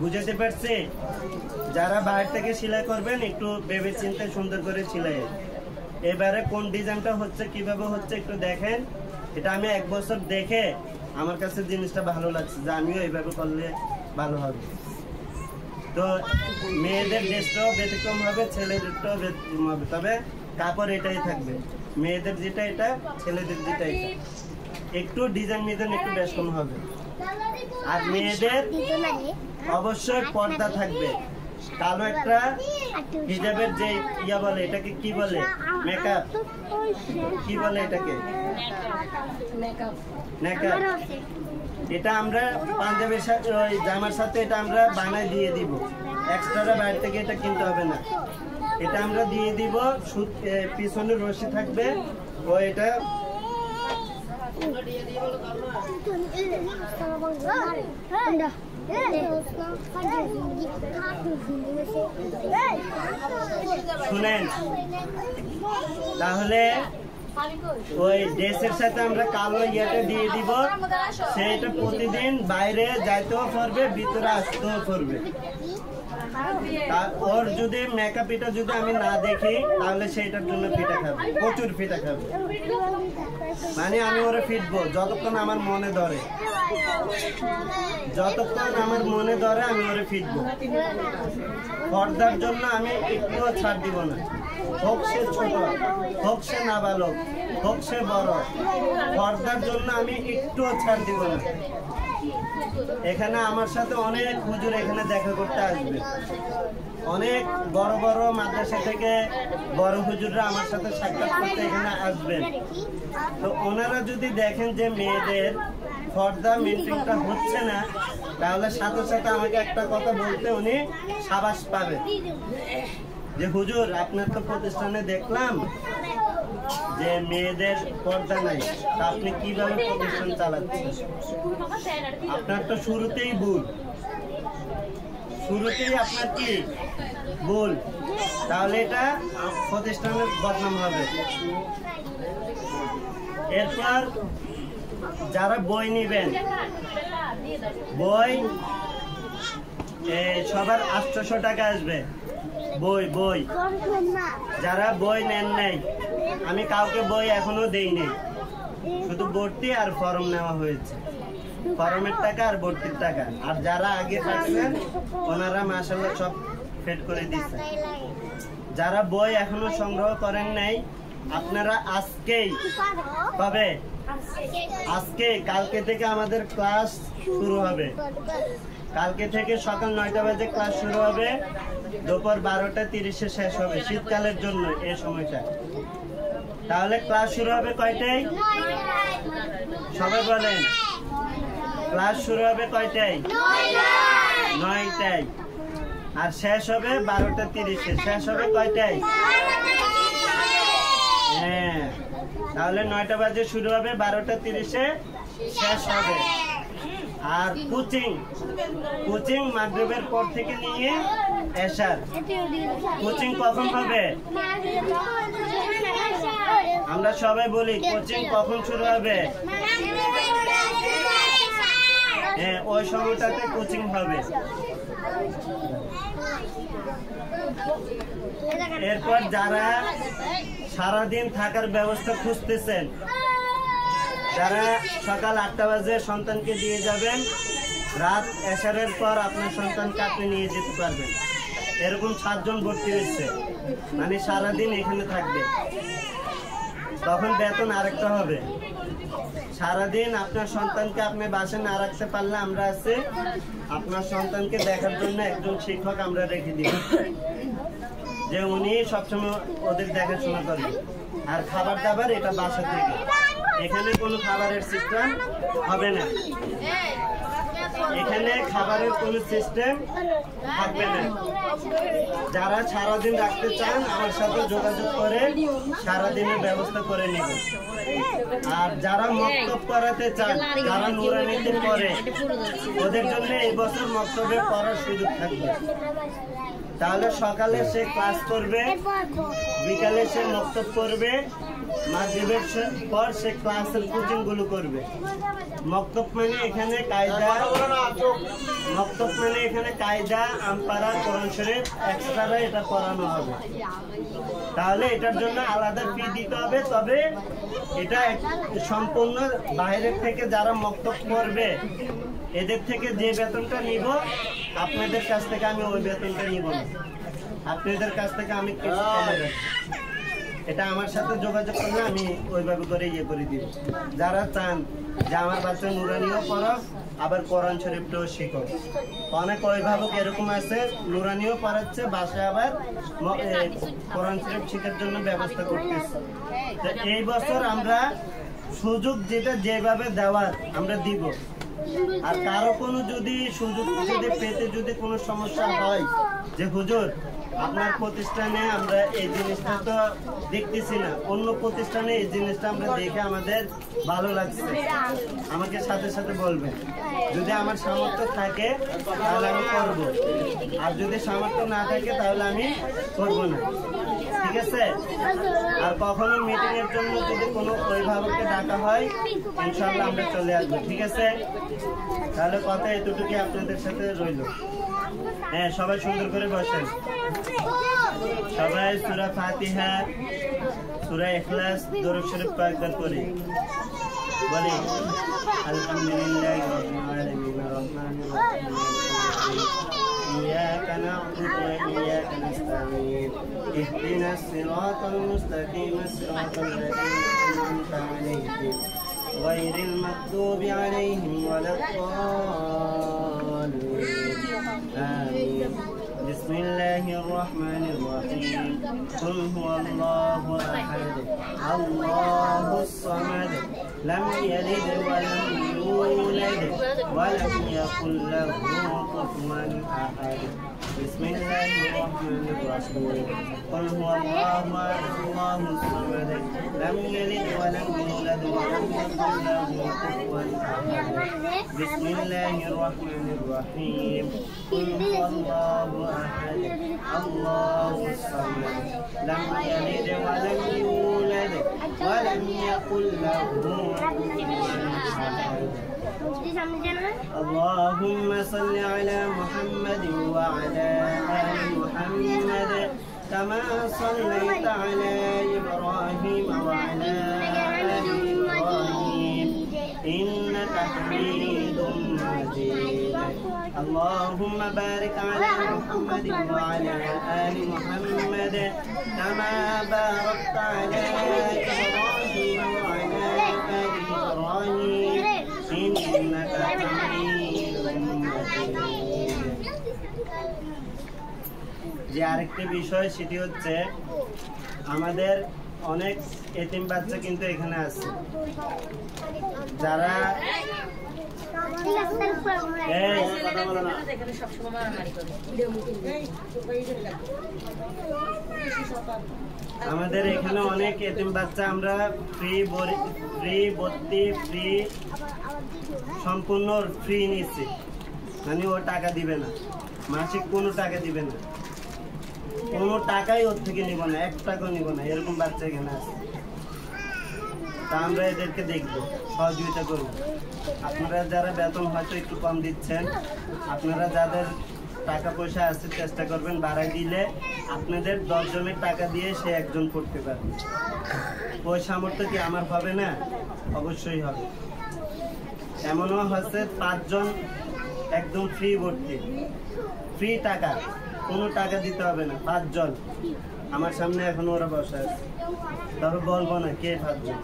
বুঝতে পারছি? যারা বাইরে থেকে সেলাই করবেন একটু ভেবে চিন্তে সুন্দর করে সেলাই। এবারে কোন ডিজাইনটা হচ্ছে, কিভাবে হচ্ছে একটু দেখেন। এটা আমি 1 বছর দেখে আমার কাছে জিনিসটা ভালো লাগছে যে আমিও এইভাবে করলে ভালো হবে। তো মেয়েদের ড্রেসটাও ব্যতিক্রম হবে, ছেলেদেরটাও ব্যতিক্রম হবে, তবে কাপড় এটাই থাকবে। মেয়েদের যেটা এটা, ছেলেদের যেটা এটা, একটু ডিজাইন মিজাইন একটু বেশ কম হবে। আর মেয়েদের অবশ্যই পর্দা থাকবে, কালো একটা হিজাবের যে ইয়া বলে, এটাকে কি বলে, মেকআপ কি বলে এটাকে, মেকআপ। এটা আমরা পাঞ্জাবের সাথে, ওই জামার সাথে এটা আমরা বানায় দিয়ে দিব, এক্সট্রা বাইরে থেকে এটা কিনতে হবে না। এটা আমরা দিয়ে দিব, পিছনে রশি থাকবে, ও এটা শুনেন। তাহলে ওই ড্রেসের সাথে আমরা কালো ইয়েটা দিয়ে দিব, সেটা প্রতিদিন বাইরে যাইতেও পারবে, ভিতরে আসতেও পারবে। ওর যদি মেকআপ এটা যদি আমি না দেখি তাহলে সেইটার জন্য ফিটা খাবে, প্রচুর ফিটা খাবে। মানে আমি ওরে ফিটবো যতক্ষণ আমার মনে ধরে, যতক্ষণ আমার মনে ধরে আমি ওরে ফিটবো। পর্দার জন্য আমি একটুও ছাড় দিব না, হোক সে ছোট, হোক সে নাবালক, হোক সে বড়, পর্দার জন্য আমি একটুও ছাড় দিব না। এখানে আমার সাথে অনেক হুজুর এখানে দেখা করতে আসবে, অনেক বড় বড় মাদ্রাসা থেকে বড় হুজুররা আমার সাথে সাক্ষাৎ করতে এখানে আসবেন। তো ওনারা যদি দেখেন যে মেয়েদের পর্দা মেনটেনটা হচ্ছে না, তাহলে সাথে সাথে আমাকে একটা কথা বলতে উনি সাবাস পাবে যে হুজুর আপনার তো প্রতিষ্ঠানে দেখলাম যে মেয়েদের পর্দা নাই, তা আপনি কিভাবে প্রতিষ্ঠান চালাচ্ছেন? আপনার তো শুরুতেই ভুল, শুরুতেই আপনার কি ভুল, তাহলে এটা প্রতিষ্ঠানের বদনাম হবে। এরপর যারা বই নিবেন, বই সবার 800 টাকা আসবে বই। বই যারা বই নেন নাই, আমি কাউকে বই এখনো দেই নাই, শুধু ভর্তি আর ফর্ম নেওয়া হয়েছে, ফর্মের টাকা আর ভর্তির টাকা। আর যারা আগে পাচ্ছেন ওনারা মাশাআল্লাহ সব ফেড করে দিচ্ছে। যারা বই এখনো সংগ্রহ করেন নাই, আপনারা আজকেই পাবে, আজকে কালকে থেকে আমাদের ক্লাস শুরু হবে। কালকে থেকে সকাল 9টা বাজে ক্লাস শুরু হবে, দুপুর 12টা 30-এ শেষ হবে, শীতকালের জন্য এই সময়টা। তাহলে ক্লাস শুরু হবে কয়টায়? সবাই বলেন, ক্লাস শুরু হবে কয়টায়? 9টায়। আর শেষ হবে 12টা 30-এ। শেষ হবে কয়টায়? হ্যাঁ, তাহলে 9টা বাজে শুরু হবে, 12টা 30-এ শেষ হবে। আর কোচিং মাগরিবের পর থেকে নিয়ে এশার। কোচিং কখন হবে? আমরা সবাই বলি কোচিং কখন শুরু হবে? হ্যাঁ, ওই সময়টাতে কোচিং হবে। এরপর যারা সারাদিন থাকার ব্যবস্থা খুঁজতেছেন, যারা সকাল 8টা বাজে সন্তানকে দিয়ে যাবেন, রাত এশারের পর আপনার সন্তানকে আপনি নিয়ে যেতে পারবেন, এরকম 7 জন ভর্তি হয়েছে। মানে সারাদিন এখানে থাকবে, তখন বেতন আরেকটা হবে। সারাদিন আপনার সন্তানকে আপনি বাসায় না রাখতে পারলে আমরা আছি, আপনার সন্তানকে দেখার জন্য একজন শিক্ষক আমরা রেখে দিই, যে উনি সবসময় ওদের দেখাশোনা করবেন। আর খাবার দাবার এটা বাসা থেকে, এখানে কোনো খাবারের সিস্টেম হবে না, এখানে খাবারের কোনো সিস্টেম থাকবে না। যারা সারাদিন রাখতে চান আমার সাথে যোগাযোগ করে সারাদিনের ব্যবস্থা করে নেবেন। আর যারা মক্তব করাতে চান, যারা নুরানিতে পড়ে, ওদের জন্য এই বছর মক্তবে পড়ার সুযোগ থাকবে। তাহলে সকালে সে ক্লাস করবে, বিকালে সে মক্তব করবে, মাগরিবের পর সে ক্লাসের কোচিং গুলো করবে। মক্তব মানে এখানে কায়দা, মক্তব মানে এখানে কায়দা, আমপারা, কোরআন শরীফ এক্সট্রা এটা পড়ানো হবে। তাহলে এটার জন্য আলাদা ফি দিতে হবে। তবে এটা সম্পূর্ণ বাইরের থেকে যারা মক্তব করবে এদের থেকে যে বেতনটা নিব, আপনাদের কাছ থেকে আমি ওই বেতনটা নিব না, আপনাদের কাছ থেকে আমি কিছু কমে রাখি। এটা আমার সাথে যোগাযোগ করলে আমি ওইভাবে করে করে দিব। যারা চান যে আমার বাচ্চা নুরানিও পড়াক, আবার কোরআন শরীফটাও শিখো, অনেক অভিভাবক এরকম আছে নুরানিও পড়াচ্ছে, বাসায় আবার কোরআন শরীফ শেখার জন্য ব্যবস্থা করতেছে। তো এই বছর আমরা সুযোগ যেটা যেভাবে দেওয়ার আমরা দিব। আর কারো কোনো যদি সুযোগ যদি পেতে যদি কোনো সমস্যা হয় যে হুজুর আপনার প্রতিষ্ঠানে আমরা এই জিনিসটা তো দেখতেছি না, অন্য প্রতিষ্ঠানে এই জিনিসটা আমরা দেখে আমাদের ভালো লাগছে, আমাকে সাথে সাথে বলবেন। যদি আমার সামর্থ্য থাকে তাহলে আমি করব, আর যদি সামর্থ্য না থাকে তাহলে আমি করব না, ঠিক আছে? আর কখনো মিটিং এর জন্য যদি কোনো অভিভাবককে ডাকা হয় ইনশাআল্লাহ আমরা চলে আসবো, ঠিক আছে? তাহলে কথা এতটুকু আপনাদের সাথে রইল। হ্যাঁ, সবাই সুন্দর করে বসেন। সবাই সূরা ফাতিহা, সূরা ইখলাস, দরুদ শরীফ কয়েকবার পড়ি। বলি আলহামদুলিল্লাহি রাব্বিল আলামিন আর-রাহমানির রাহিম إياك نعبد وإياك نستعين اهدنا الصراط المستقيم صراط الذين أنعمت عليهم غير المغضوب عليهم ولا الضالين آمين بسم الله الرحمن الرحيم قل هو الله أحد الله الصمد لم يلد ولم يولد ولم يكن له كفوا أحد بسم الله الرحمن الرحيم قل هو الله أحد الله الصمد لم يلد ولم يولد ولم يكن له كفوا أحد بسم الله الرحمن الرحيم قل هو الله أحد الله الصمد لم يلد ولم يولد ولم يكن له كفوا أحد اللهم صل على محمد وعلى آل محمد كما صليت على إبراهيم وعلى آل إبراهيم إنك حميد مجيد اللهم بارك على محمد وعلى آل محمد كما باركت على إبراهيم وعلى آل إبراهيم إنك حميد مجيد যে আরেকটি বিষয় সেটি হচ্ছে আমাদের অনেক এতিম বাচ্চা কিন্তু এখানে আছে যারা আমাদের এখানে অনেক এতিম বাচ্চা আমরা ফ্রি ভর্তি ফ্রি সম্পূর্ণ ফ্রি নিচ্ছি মানে ও টাকা দিবে না মাসিক কোনো টাকা দিবে না কোনো টাকাই ওর থেকে নিব না 1 টাকাও নিব না এরকম বাচ্চা এখানে আছে তা আমরা এদেরকে দেখবো সহযোগিতা করবো আপনারা যারা বেতন হয়তো একটু কম দিচ্ছেন আপনারা যাদের টাকা পয়সা আছে চেষ্টা করবেন বাড়াই দিলে আপনাদের 10 জনের টাকা দিয়ে সে একজন করতে পারবে ওই সামর্থ্য কি আমার হবে না অবশ্যই হবে এমনও হচ্ছে 5 জন একদম ফ্রি ভর্তি ফ্রি টাকা কোনো টাকা দিতে হবে না 5 জন আমার সামনে এখন ওরা বসে আছে তবে বলবো না কে 5 জন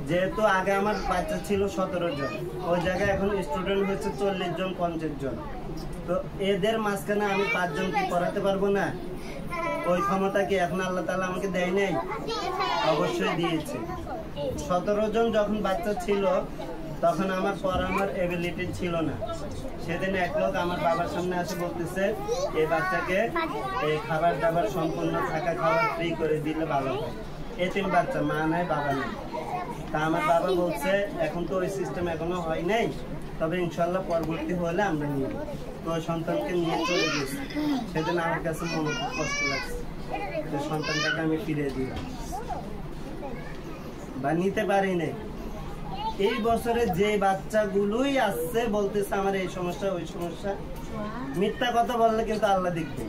যেহেতু আগে আমার বাচ্চা ছিল 17 জন ওই জায়গায় এখন স্টুডেন্ট হচ্ছে 40 জন 50 জন তো এদের মাঝখানে আমি 5 জন কি পড়াতে পারবো না ওই ক্ষমতা কি এখন আল্লাহ তাআলা আমাকে দেয় নাই অবশ্যই দিয়েছে 17 জন যখন বাচ্চা ছিল তখন আমার পড়ানোর এবিলিটি ছিল না সেদিন এক লোক আমার বাবার সামনে এসে বলতেছে এই বাচ্চাকে এই খাবার দাবার সম্পূর্ণ থাকা খাওয়া ফ্রি করে দিলে ভালো হয় এতিম বাচ্চা মা নাই বাবা নাই তা আমার বাবা বলছে এখন তো ওই সিস্টেম এখনো হয় নাই তবে ইনশাল্লাহ পরবর্তী হলে আমরা নিব তো ওই সন্তানকে নিয়ে চলে গেছি সেদিন আমার কাছে মনে খুব কষ্ট লাগছে যে সন্তানটাকে আমি ফিরিয়ে দিলাম বা নিতে পারি নাই এই বছরে যে বাচ্চাগুলোই আসছে বলতেছে আমার এই সমস্যা ওই সমস্যা মিথ্যা কথা বললে কিন্তু আল্লাহ দেখবে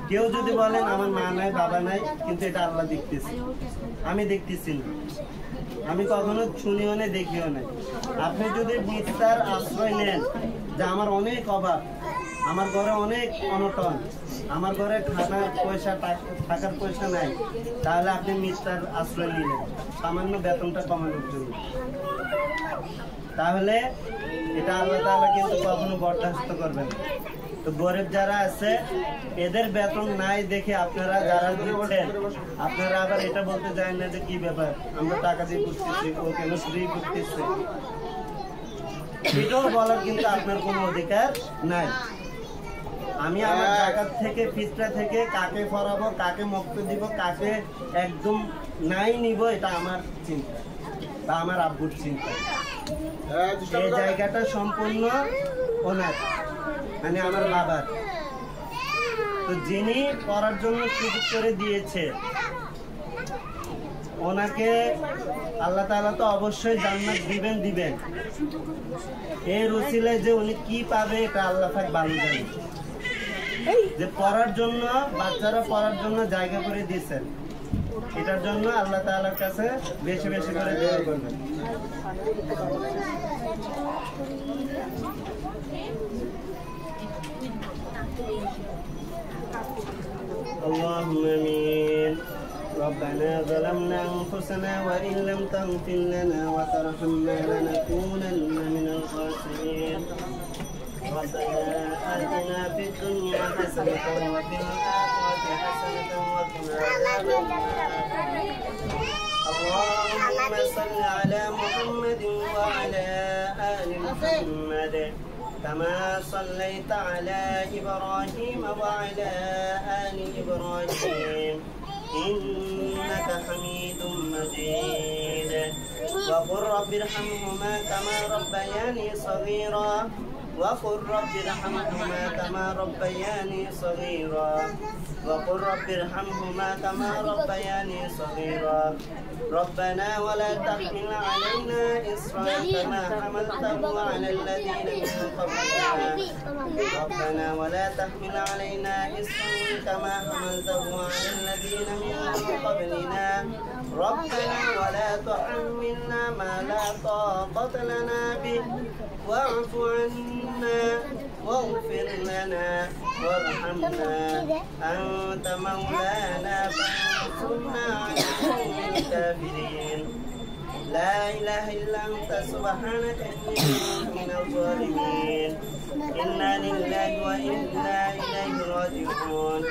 কেউ যদি বলেন আমার মা নাই বাবা নাই কিন্তু এটা আল্লাহ দেখতেছে আমি দেখতেছি না আমি কখনো শুনিও না দেখিও না আপনি যদি মিথ্যার আশ্রয় নেন যে আমার অনেক অভাব আমার ঘরে অনেক অনটন আমার ঘরে খানার পয়সা থাকার পয়সা নাই তাহলে আপনি মিথ্যার আশ্রয় নিলেন সামান্য বেতনটা কমানোর জন্য তাহলে এটা আল্লাহ তাআলা কিন্তু কখনো বরদাস্ত করবেন না তো গরিব যারা আছে এদের বেতন নাই দেখে আপনারা যারা দিচ্ছেন আপনারা আবার এটা বলতে চান না যে কি ব্যাপার আমরা টাকা দিয়ে করতেছি ও কেন ফ্রি করতেছে এটাও বলার কিন্তু আপনার কোনো অধিকার নাই আমি আমার জাকাত থেকে ফিতরা থেকে কাকে ফরাবো কাকে মুক্ত দিব কাকে একদম নাই নিব এটা আমার চিন্তা বা আমার আব্বুর চিন্তা এই জায়গাটা সম্পূর্ণ ওনার মানে আমার বাবার তো যিনি করার জন্য সুযোগ করে দিয়েছে ওনাকে আল্লাহ তাআলা তো অবশ্যই জান্নাত দিবেন। এর উসিলায় যে উনি কি পাবে এটা আল্লাহ পাক ভালো জানেন। যে পড়ার জন্য বাচ্চারা পড়ার জন্য জায়গা করে দিয়েছেন, এটার জন্য আল্লাহ তাআলার কাছে বেশি বেশি করে দোয়া করবেন। اللهم آمين. ربنا ظلمنا أنفسنا وإن لم تغفر لنا وترحمنا لنكونن من الخاسرين. ربنا آتنا في الدنيا حسنة وفي الآخرة حسنة وقنا عذاب النار. اللهم صل على محمد وعلى آل محمد كما صليت على إبراهيم وعلى آل إبراهيم إنك حميد مجيد. وقل رب ارحمهما كما ربياني صغيرا وقل رب ارحمهما كما ربياني صغيرا وقل رب ارحمهما كما ربياني صغيرا. ربنا ولا تحمل علينا إصرا كما حملته على الذين من قبلنا. ربنا ولا تحمل علينا إصرا كما حملته على الذين من قبلنا. ربنا ولا تحملنا ما لا طاقة لنا به واعف عنا واغفر لنا وارحمنا أنت مولانا فانصرنا على القوم الكافرين. لا إله إلا أنت سبحانك إني كنت من الظالمين. إنا لله وإنا إليه راجعون.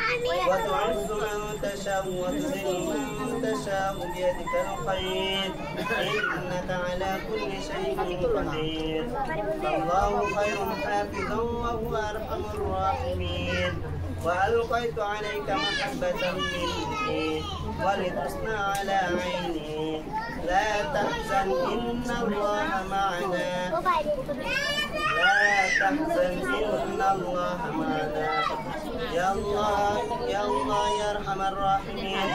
وتعز من تشاء وتذل من تشاء بيدك الخير إنك على كل شيء قدير. الله خير حافظا وهو أرحم الراحمين. وألقيت عليك محبة مني ولتصنع على عيني. لا تحزن إن الله معنا. لا تحزن إن الله معنا. يا الله يا الله يا أرحم الراحمين.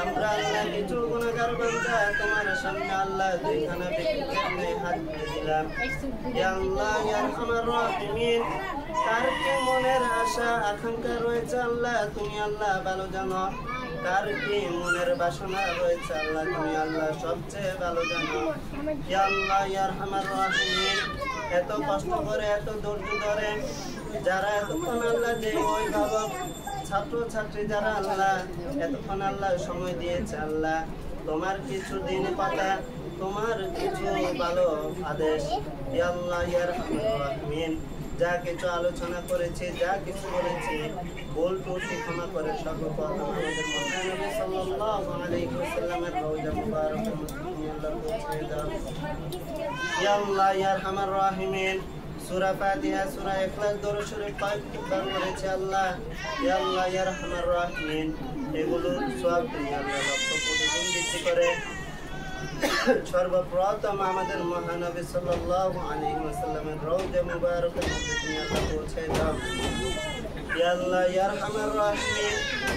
আমরা আল্লাহ কিছু গুনাহগার বান্দা তোমার সামনে আল্লাহ দুইখানা ব্যক্তিকে হাত দিলাম। ইয়া আল্লাহ ইয়া আরহামার রাহিমিন। কার কি মনের আশা আকাঙ্ক্ষা রয়েছে আল্লাহ তুমি আল্লাহ ভালো জানো। কার কি মনের বাসনা রয়েছে আল্লাহ তুমি আল্লাহ সবচেয়ে ভালো জানো। ইয়া আল্লাহ ইয়া আরহামার রাহিমিন। এত কষ্ট করে এত ধৈর্য ধরে যারা এতক্ষণ আল্লাহ যে অভিভাবক ছাত্র ছাত্রী যারা আল্লাহ এতক্ষণ আল্লাহ সময় দিয়েছে আল্লাহ তোমার কিছু দিন কথা তোমার কিছু ভালো আদেশ। ইয়া আল্লাহ ইয়া আরহামার রাহিমিন। যা কিছু আলোচনা করেছি যা কিছু বলেছি ভুল ত্রুটি ক্ষমা করে সর্বপ্রথম আমাদের নবী সাল্লাল্লাহু আলাইহি ওয়াসাল্লামের রওজা মুবারকের মধ্যে আল্লাহ পৌঁছে দাও। ইয়া আল্লাহ ইয়া আরহামার রাহিমিন। সূরা ফাতিহা সূরা ইখলাস দরুদ শরীফ কয়েকবার করেছে আল্লাহ। ইয়া আল্লাহ ইয়া আরহামার রাহিমিন। এগুলো সওয়াব তুমি আল্লাহ লক্ষ কোটি গুণ বৃদ্ধি করে সর্বপ্রথম আমাদের মহানবী সাল্লাল্লাহু আলাইহি ওয়াসাল্লামের রওজা মুবারকের মধ্যে তুমি আল্লাহ পৌঁছে দাও। ইয়া আল্লাহ ইয়া আরহামার রাহিমিন।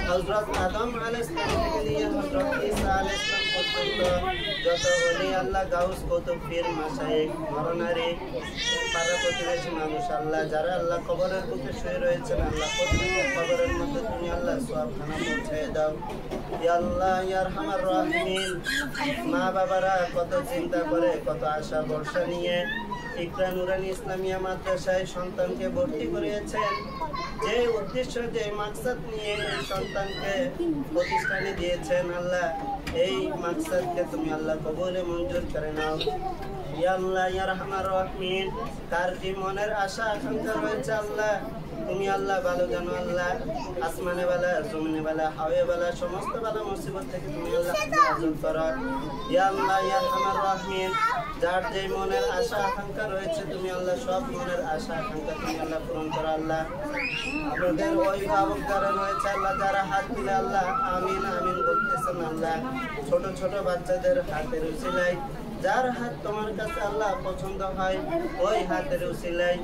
হযরত আদম আলাইহিস সালাম থেকে নিয়ে হযরত ঈসা আলাইহিস সালাম পর্যন্ত যত ওলি আল্লাহ গাউস কুতুব পীর মাশায়েখ নরনারী পাড়া প্রতিবেশী মানুষ আল্লাহ যারা আল্লাহ কবরের বুকে শুয়ে রয়েছেন আল্লাহ প্রত্যেকের কবরের মধ্যে তুমি আল্লাহ সওয়াবখানা পৌঁছে দাও। ইয়া আল্লাহ ইয়া আরহামার রাহিমিন। মা বাবারা কত চিন্তা করে কত আশা ভরসা নিয়ে ইকরা নুরানি ইসলামিয়া মাদ্রাসায় সন্তানকে ভর্তি করিয়েছেন। যে উদ্দেশ্য যে মাকসাদ নিয়ে এই সন্তানকে প্রতিষ্ঠানে দিয়েছেন আল্লাহ এই মাকসাদকে তুমি আল্লাহ কবুলে মঞ্জুর করে নাও। ইয়া আল্লাহ ইয়া আরহামার রাহিমিন। তার কি মনের আশা আকাঙ্ক্ষা রয়েছে আল্লাহ তুমি আল্লাহ ভালো জানো আল্লাহ। আসমানে বালা জমিনে বালা হাওয়ে বালা সমস্ত বালা মুসিবত থেকে তুমি আল্লাহ হেফাজত করো। ইয়া আল্লাহ ইয়া আরহামার রাহিমিন। যার যে মনের আশা আকাঙ্ক্ষা রয়েছে তুমি আল্লাহ সব মনের আশা আকাঙ্ক্ষা তুমি আল্লাহ পূরণ করো আল্লাহ। আমাদের অভিভাবক যারা রয়েছে আল্লাহ যারা হাত তুলে আল্লাহ আমিন আমিন বলতেছেন আল্লাহ ছোট ছোট বাচ্চাদের হাতের উসিলায় যার হাত তোমার কাছে আল্লাহ পছন্দ হয় ওই হাতের উসিলাই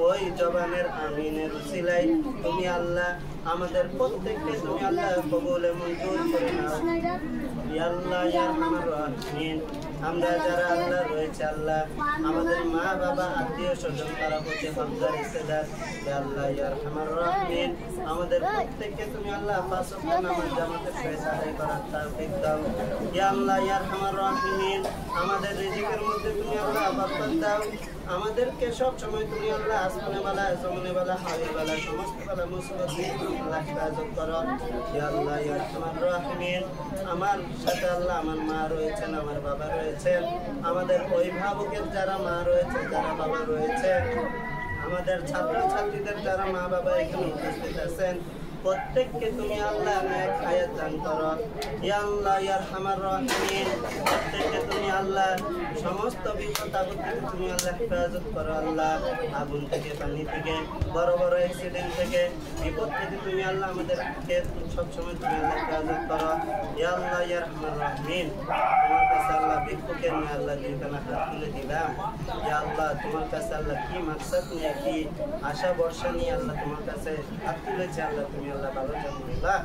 ওই জবানের আমিনের উসিলাই তুমি আল্লাহ আমাদের প্রত্যেককে তুমি আল্লাহ কবুলে মঞ্জুর করে নাও। ইয়া আল্লাহ ইয়া আরহামার রাহিমিন আমরা যারা আল্লাহ রয়েছে আল্লাহ আমাদের মা বাবা আত্মীয় স্বজন তারা প্রতি হকদার ইসেদার ইয়া আল্লাহ ইয়া আরহামার রাহিমিন আমাদের প্রত্যেককে তুমি আল্লাহ পাঁচ ওয়াক্ত নামাজ জামাতে পড়ে আদায় করার তৌফিক দাও ইয়া আল্লাহ ইয়া আরহামার রাহিমিন আমাদের রিজিকের মধ্যে তুমি আল্লাহ বরকত দাও আমাদেরকে সব সময় তুমি আল্লাহ আসমানে বালা জমিনে বালা হাওয়ে বালা সমস্ত বালা মুসিবত থেকে আল্লাহ হেফাজত করো ইয়া আল্লাহ ইয়া আরহামার রাহিমিন আমার সাথে আল্লাহ আমার মা রয়েছেন আমার বাবা রয়েছেন আমাদের অভিভাবকের যারা মা রয়েছে যারা বাবা রয়েছে আমাদের ছাত্রছাত্রীদের যারা মা বাবা এখানে উপস্থিত আছেন প্রত্যেককে তুমি আল্লাহ নেক হায়াত দান করো ইয়া আল্লাহ ইয়া আরহামার রাহিমিন প্রত্যেককে তুমি আল্লাহ সমস্ত বিপদ আপদ থেকে তুমি আল্লাহ হেফাজত করো আল্লাহ আগুন থেকে পানি থেকে বড় বড় অ্যাক্সিডেন্ট থেকে বিপদ থেকে তুমি আল্লাহ আমাদেরকে সবসময় তুমি আল্লাহ হেফাজত করো ইয়া আল্লাহ ইয়া আরহামার রাহিমিন তোমার কাছে আল্লাহ ভিক্ষুকের নিয়ে আল্লাহ দুইখানা হাত তুলে দিলাম ইয়া আল্লাহ তোমার কাছে আল্লাহ কি মাকসাদ নিয়ে কি আশা ভরসা নিয়ে আল্লাহ তোমার কাছে হাত তুলেছে আল্লাহ তুমি আল্লাহ ভালো জানো আল্লাহ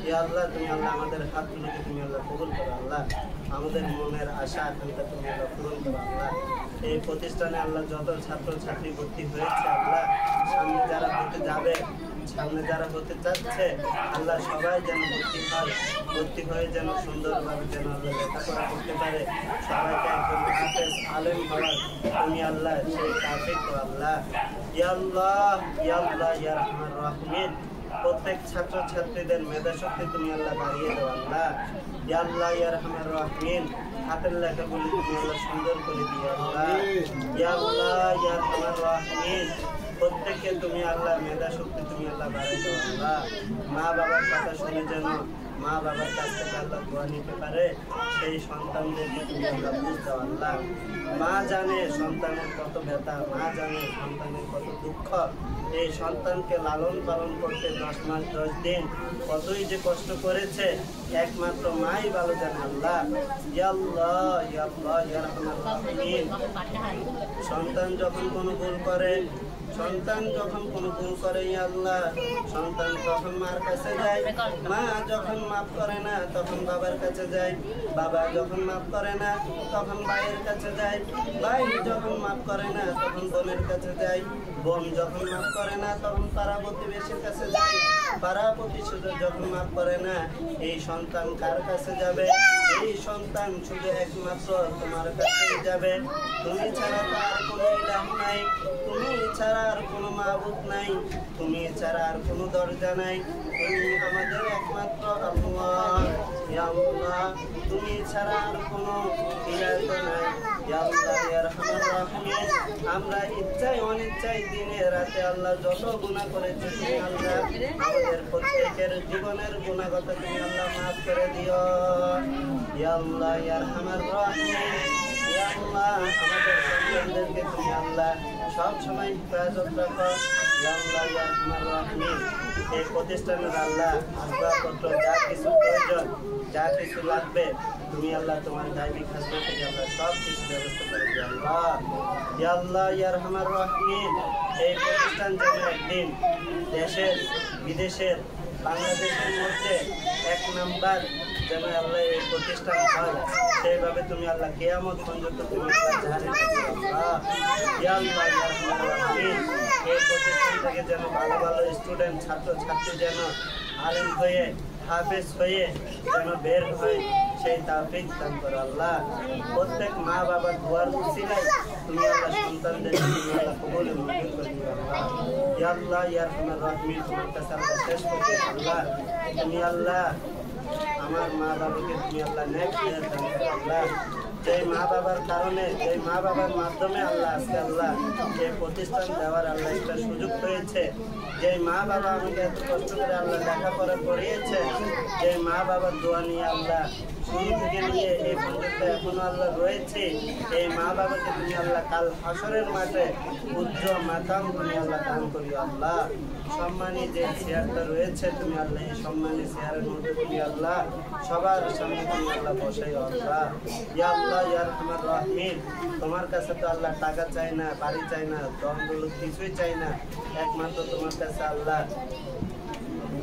ইয়া আল্লাহ তুমি আল্লাহ আমাদের হাতগুলোকে তুমি আল্লাহ কবুল করো আল্লাহ আমাদের মনের আশা আকাঙ্ক্ষা তুমি আল্লাহ পূরণ করো আল্লাহ এই প্রতিষ্ঠানে আল্লাহ যত ছাত্র ছাত্রী ভর্তি হয়েছে আল্লাহ সামনে যারা হতে যাবে সামনে যারা হতে চাচ্ছে আল্লাহ সবাই যেন ভর্তি হয়ে যেন সুন্দরভাবে যেন আল্লাহ লেখাপড়া করতে পারে সবাইকে একজন হাফেজ আলেম হওয়ার তুমি আল্লাহ সেই তৌফিক দাও আল্লাহ ইয়া আল্লাহ ইয়া আল্লাহ ইয়া আরহামার রাহিমিন প্রত্যেক ছাত্র ছাত্রীদের মেধা শক্তি তুমি আল্লাহ বাড়িয়ে দাও আল্লাহ ইয়া আল্লাহ ইয়া আরহামার রাহিমিন হাতের লেখাগুলি তুমি আল্লাহ সুন্দর করে দিও আল্লাহ ইয়া আল্লাহ ইয়া আরহামার রাহিমিন প্রত্যেককে তুমি আল্লাহ মেধা শক্তি তুমি আল্লাহ বাড়িয়ে দাও আল্লাহ মা বাবার কথা শুনে যেন মা বাবার কাছ থেকে আল্লাহ দোয়া নিতে পারে সেই সন্তানদেরকে তুমি আল্লাহ বুঝ দাও আল্লাহ মা জানে সন্তানের কত ব্যথা মা জানে সন্তানের কত দুঃখ এই সন্তানকে লালন পালন করতে 10 মাস 10 দিন কতই যে কষ্ট করেছে একমাত্র মাই ভালো জানে আল্লাহ ইয়া আল্লাহ ইয়া আল্লাহ ইয়া আরহামার রাহিমিন সন্তান যখন কোনো ভুল করে ইয়া আল্লাহ সন্তান যখন মার কাছে যায় মা যখন মাফ করে না তখন বাবার কাছে যায় বাবা যখন মাফ করে না তখন ভাইয়ের কাছে যায় ভাই যখন মাফ করে না তখন বোনের কাছে যায় বোন যখন মাফ করে না তখন পাড়া প্রতিবেশীর কাছে যায় পাড়া প্রতিবেশী যখন মাফ করে না এই সন্তান কার কাছে যাবে এই সন্তান শুধু একমাত্র তোমার কাছেই যাবে তুমি ছাড়া তার কোনো ইলাহ নাই তুমি ছাড়া আর কোনো মাবুদ নাই তুমি ছাড়া আর কোনো দরজা নাই তুমি আমাদের একমাত্র আল্লাহ ইয়া আল্লাহ তুমি ছাড়া আর কোনো ইলাহ নাই ইয়া আল্লাহ ইয়া আরহামার রাহিমিন আমরা ইচ্ছায় অনিচ্ছায় দিনে রাতে আল্লাহ যত গুনাহ করেছি তুমি আল্লাহ আমাদের প্রত্যেকের জীবনের গুনাহগত তুমি আল্লাহ মাফ করে দিও ইয়া আল্লাহ ইয়া আরহামার রাহিমিন ইয়া আল্লাহ আমাদের সন্তানদেরকে তুমি আল্লাহ সব সময় হেফাজত রাখো ইয়া আল্লাহ ইয়া আরহামার রাহিমিন এই প্রতিষ্ঠানের আল্লাহ আসবাবপত্র যা কিছু প্রয়োজন যা কিছু লাগবে তুমি আল্লাহ তোমার দায়িত্ব খাজনা থেকে আল্লাহ সব কিছু ব্যবস্থা করে দিও আল্লাহ ইয়া আল্লাহ ইয়া আরহামার রাহিমিন এই প্রতিষ্ঠান যেন একদিন দেশের বিদেশের বাংলাদেশের মধ্যে 1 নাম্বার যেন আল্লাহ এই প্রতিষ্ঠান হয় সেইভাবে তুমি আল্লাহ কিয়ামত পর্যন্ত তুমি আল্লাহ জারি করো আল্লাহ ইয়া আল্লাহ ইয়া আরহামার রাহিমিন এই প্রতিষ্ঠান থেকে যেন ভালো ভালো স্টুডেন্ট ছাত্র ছাত্রী যেন আলেম হয়ে হাফেজ হয়ে যেন বের হয় সেই তৌফিক দান করো আল্লাহ প্রত্যেক মা বাবার দোয়ার উসিলায় তুমি আল্লাহ সন্তানদের তুমি আল্লাহ কবুল মঞ্জুর করে দিও আল্লাহ ইয়া আল্লাহ ইয়া আরহামার রাহিমিন তোমার কাছে আমরা শেষ করছি আল্লাহ তুমি আল্লাহ আমার মা বাবাকে তুমি আল্লাহ নেক হায়াত দান করো আল্লাহ যে মা বাবার কারণে যে মা বাবার মাধ্যমে আল্লাহ আজকে আল্লাহ এই প্রতিষ্ঠান দেওয়ার আল্লাহ একটা সুযোগ হয়েছে যে মা বাবা আমাকে এত কষ্ট করে আল্লাহ লেখাপড়া করিয়েছে যে মা বাবার দোয়া নিয়ে আল্লাহ শুরু থেকে নিয়ে এই পর্যন্ত এখনো আল্লাহ রয়েছে এই মা বাবাকে তুমি আল্লাহ কাল হাসরের মাঠে উজ্জ্বল মাকাম তুমি আল্লাহ দান করিও আল্লাহ সম্মানী যে চেয়ারটা রয়েছে তুমি আল্লাহ এই সম্মানী চেয়ারের মধ্যে তুমি আল্লাহ সবার সামনে তুমি আল্লাহ বসাইও আল্লাহ ইয়া আল্লাহ ইয়া আরহামার রাহিমিন তোমার কাছে তো আল্লাহ টাকা চাই না বাড়ি চাই না ধন দৌলত কিছুই চাই না একমাত্র তোমার কাছে আল্লাহ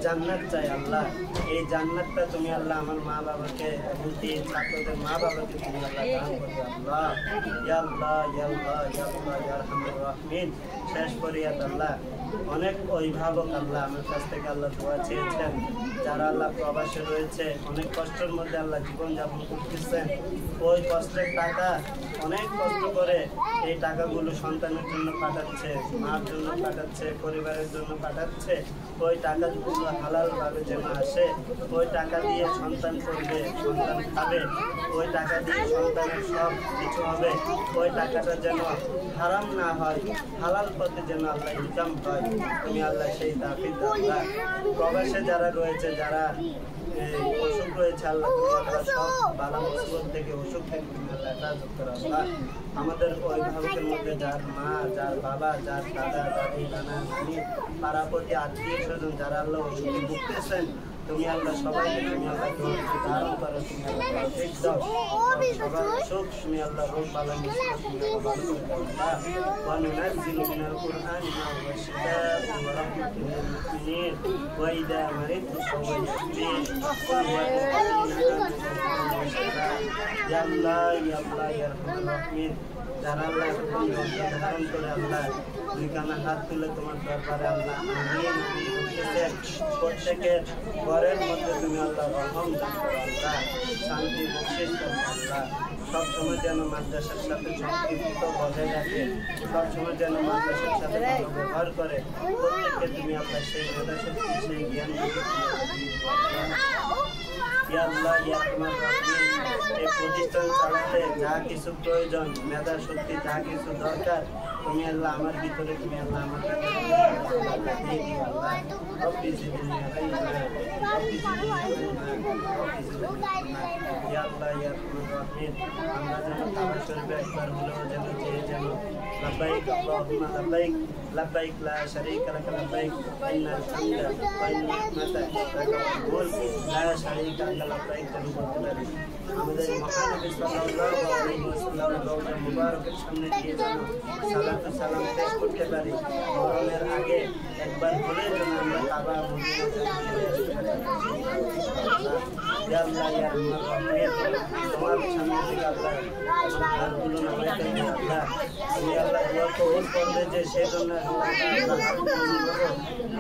জান্নাত চাই আল্লাহ। এই জান্নাতটা তুমি আল্লাহ আমার মা বাবাকে এবং এই ছাত্রদের মা বাবাকে তুমি আল্লাহ দান করবে আল্লাহ। ইয়া আল্লাহ, ইয়া আল্লাহ, ইয়া আল্লাহ, ইয়া আরহামার রাহিমিন। শেষ ফরিয়াদ আল্লাহ, অনেক অভিভাবক আল্লাহ আমার কাছ থেকে আল্লাহ দোয়া চেয়েছেন, যারা আল্লাহ প্রবাসে রয়েছে, অনেক কষ্টের মধ্যে আল্লাহ জীবনযাপন করতেছেন। ওই কষ্টের টাকা অনেক কষ্ট করে এই টাকাগুলো সন্তানের জন্য পাঠাচ্ছে, মার জন্য পাঠাচ্ছে, পরিবারের জন্য পাঠাচ্ছে। ওই টাকাগুলো হালালভাবে যেন আসে, ওই টাকা দিয়ে সন্তান করবে, সন্তান খাবে, ওই টাকা দিয়ে সন্তানের সব কিছু হবে। ওই টাকাটা যেন হারাম না হয়, হালাল পথে যেন আল্লাহ ইনকাম হয়। তুমি আল্লাহ সেই তাফিক দাও আল্লাহ। প্রবাসে যারা রয়েছে, যারা অসুখ রয়েছে আল্লাহ, তুমি আল্লাহ সব বালা মুসিবত থেকে, অসুখ থেকে তুমি আল্লাহ হেফাজত করো আল্লাহ। আমাদের অভিভাবকের মধ্যে যার মা, যার বাবা, যার দাদা, দাদি, নানা, নানি, পাড়াপতি, আত্মীয় স্বজন যারা আল্লাহ অসুখে ভুগতেছেন, তুমি আল্লাহ সবাইকে তুমি আল্লাহ ধারণ করো, তুমি আল্লাহ তৌফিক দাও। সবার অসুখ তুমি আল্লাহ রোগ বালা মুসিবত তুমি আল্লাহ ভালো করে দাও আল্লাহ। ওয়া নুনাজ্জিলু মিনাল কুরআনি মা হুয়া শিফাa'un ওয়া রাহমাতুল লিল মুমিনিন ওয়া ইযা মারিদতু ফাহুয়া ইয়াশফিন কুল হুয়া ইয়া আল্লাহ, ইয়া আল্লাহ, ইয়া আরহামার রাহিমিন। যারা আল্লাহ ধারণ করে আল্লাহ দুইখানা হাত তুলে তোমার দরবারে আল্লাহ আমিন করতেছেন, প্রত্যেকের ঘরের মধ্যে তুমি আল্লাহ রহম দান করো আল্লাহ, শান্তি বকশিশ করো আল্লাহ। সবসময় যেন মাদ্রাসার সাথে সম্পৃক্ত বজায় রাখে, সবসময় যেন মাদ্রাসার সাথে ব্যবহার করে। প্রত্যেককে তুমি আল্লাহ সেই মেধাশক্তি, সেই জ্ঞান ইয়া আল্লাহ, ইয়া আরহামার রাহিমিন। এই প্রতিষ্ঠান চালাতে যা কিছু প্রয়োজন, মেধা শক্তি যা কিছু দরকার, তুমি আল্লাহ আমার ভিতরে, তুমি আল্লাহ আমার ভিতরে দিয়ে দিও আল্লাহ। রব্বি জিদনি ইলমা, রব্বি জিদনি ইলমা, রব্বি জিদনি ইলমা। ইয়া আল্লাহ, ইয়া আরহামার রাহিমিন। আমরা যেন কাবা শরীফে একবার হলেও যেন যেয়ে যেন লাব্বাইক আল্লাহুম্মা লাব্বাইক, লাব্বাইক লা শারীকা লাক লাব্বাইক, ইন্নাল হামদা ওয়া নি'মাতা লাকা ওয়াল মুলক লা শারীকা লাক লাব্বাইক যেন বলতে পারি। আমাদের মহানবী সাল্লাল্লাহু আলাইহি ওয়াসাল্লামের রওজা মুবারকের সামনে গিয়ে যেন সালাতু সালাম পেশ করতে পারি। মরণের আগে একবার হলে যেন আমরা কাবা মদিনা ইয়া আল্লাহ, ইয়া আরহামার রাহিমিন। তোমার সামনে থেকে আল্লাহ হাতগুলো নামাইতে আল্লাহ, তুমি আল্লাহ দোয়া কবুল করবে যে সেজন্য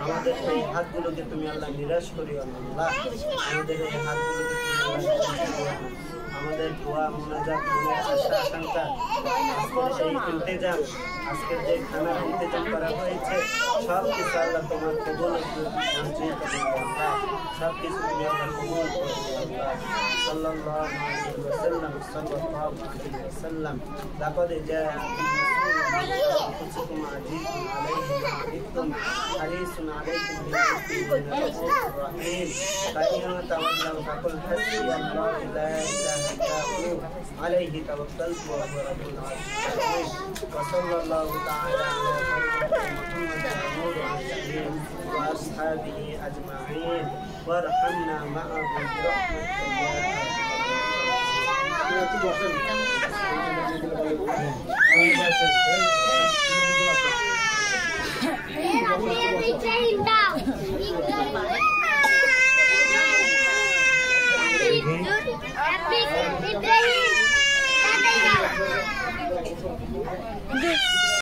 আমাদের এই হাতগুলোকে তুমি আল্লাহ নিরাশ করিও না আল্লাহ। আমাদের এই হাতগুলোকে তুমি আল্লাহ নিরাশ করিও না। আমাদের দোয়া, মুনাজাত, মনের আশা আকাঙ্ক্ষা, আজকের এই ইন্তেজাম, আজকের যে খানার ইন্তেজাম করা হয়েছে, সব কিছু আল্লাহ তোমার কবুল মঞ্জুর করে আল্লাহ। সব কিছু তুমি আল্লাহ কবুল করে আল্লাহ। সাল্লাল্লাহু আলাইহি ওয়াসাল্লাম, সাল্লাল্লাহু আলাইহি ওয়াসাল্লাম। লাকাদ জাআকুম রাসূলুম মিন আনফুসিকুম আযীজুন আলাইহি মা আনিতুম হারিসুন আলাইকুম বিল মুমিনিনা রাউফুর রাহিম। ফাইন তাওয়াল্লাউ ফাকুল হাসবিয়াল্লাহু লা ইলাহা ইল্লা হু আলাইহি তাওয়াক্কালতু ওয়া হুয়া রাব্বুল আরশিল আযীম। ওয়া সাল্লাল্লাহু তাআলা আলা মুহাম্মাদিন ওয়া আসহাবিহি আজমাইন ওয়ারহামনা মা'আহুম বিরাহমাতিকা Ibrahim.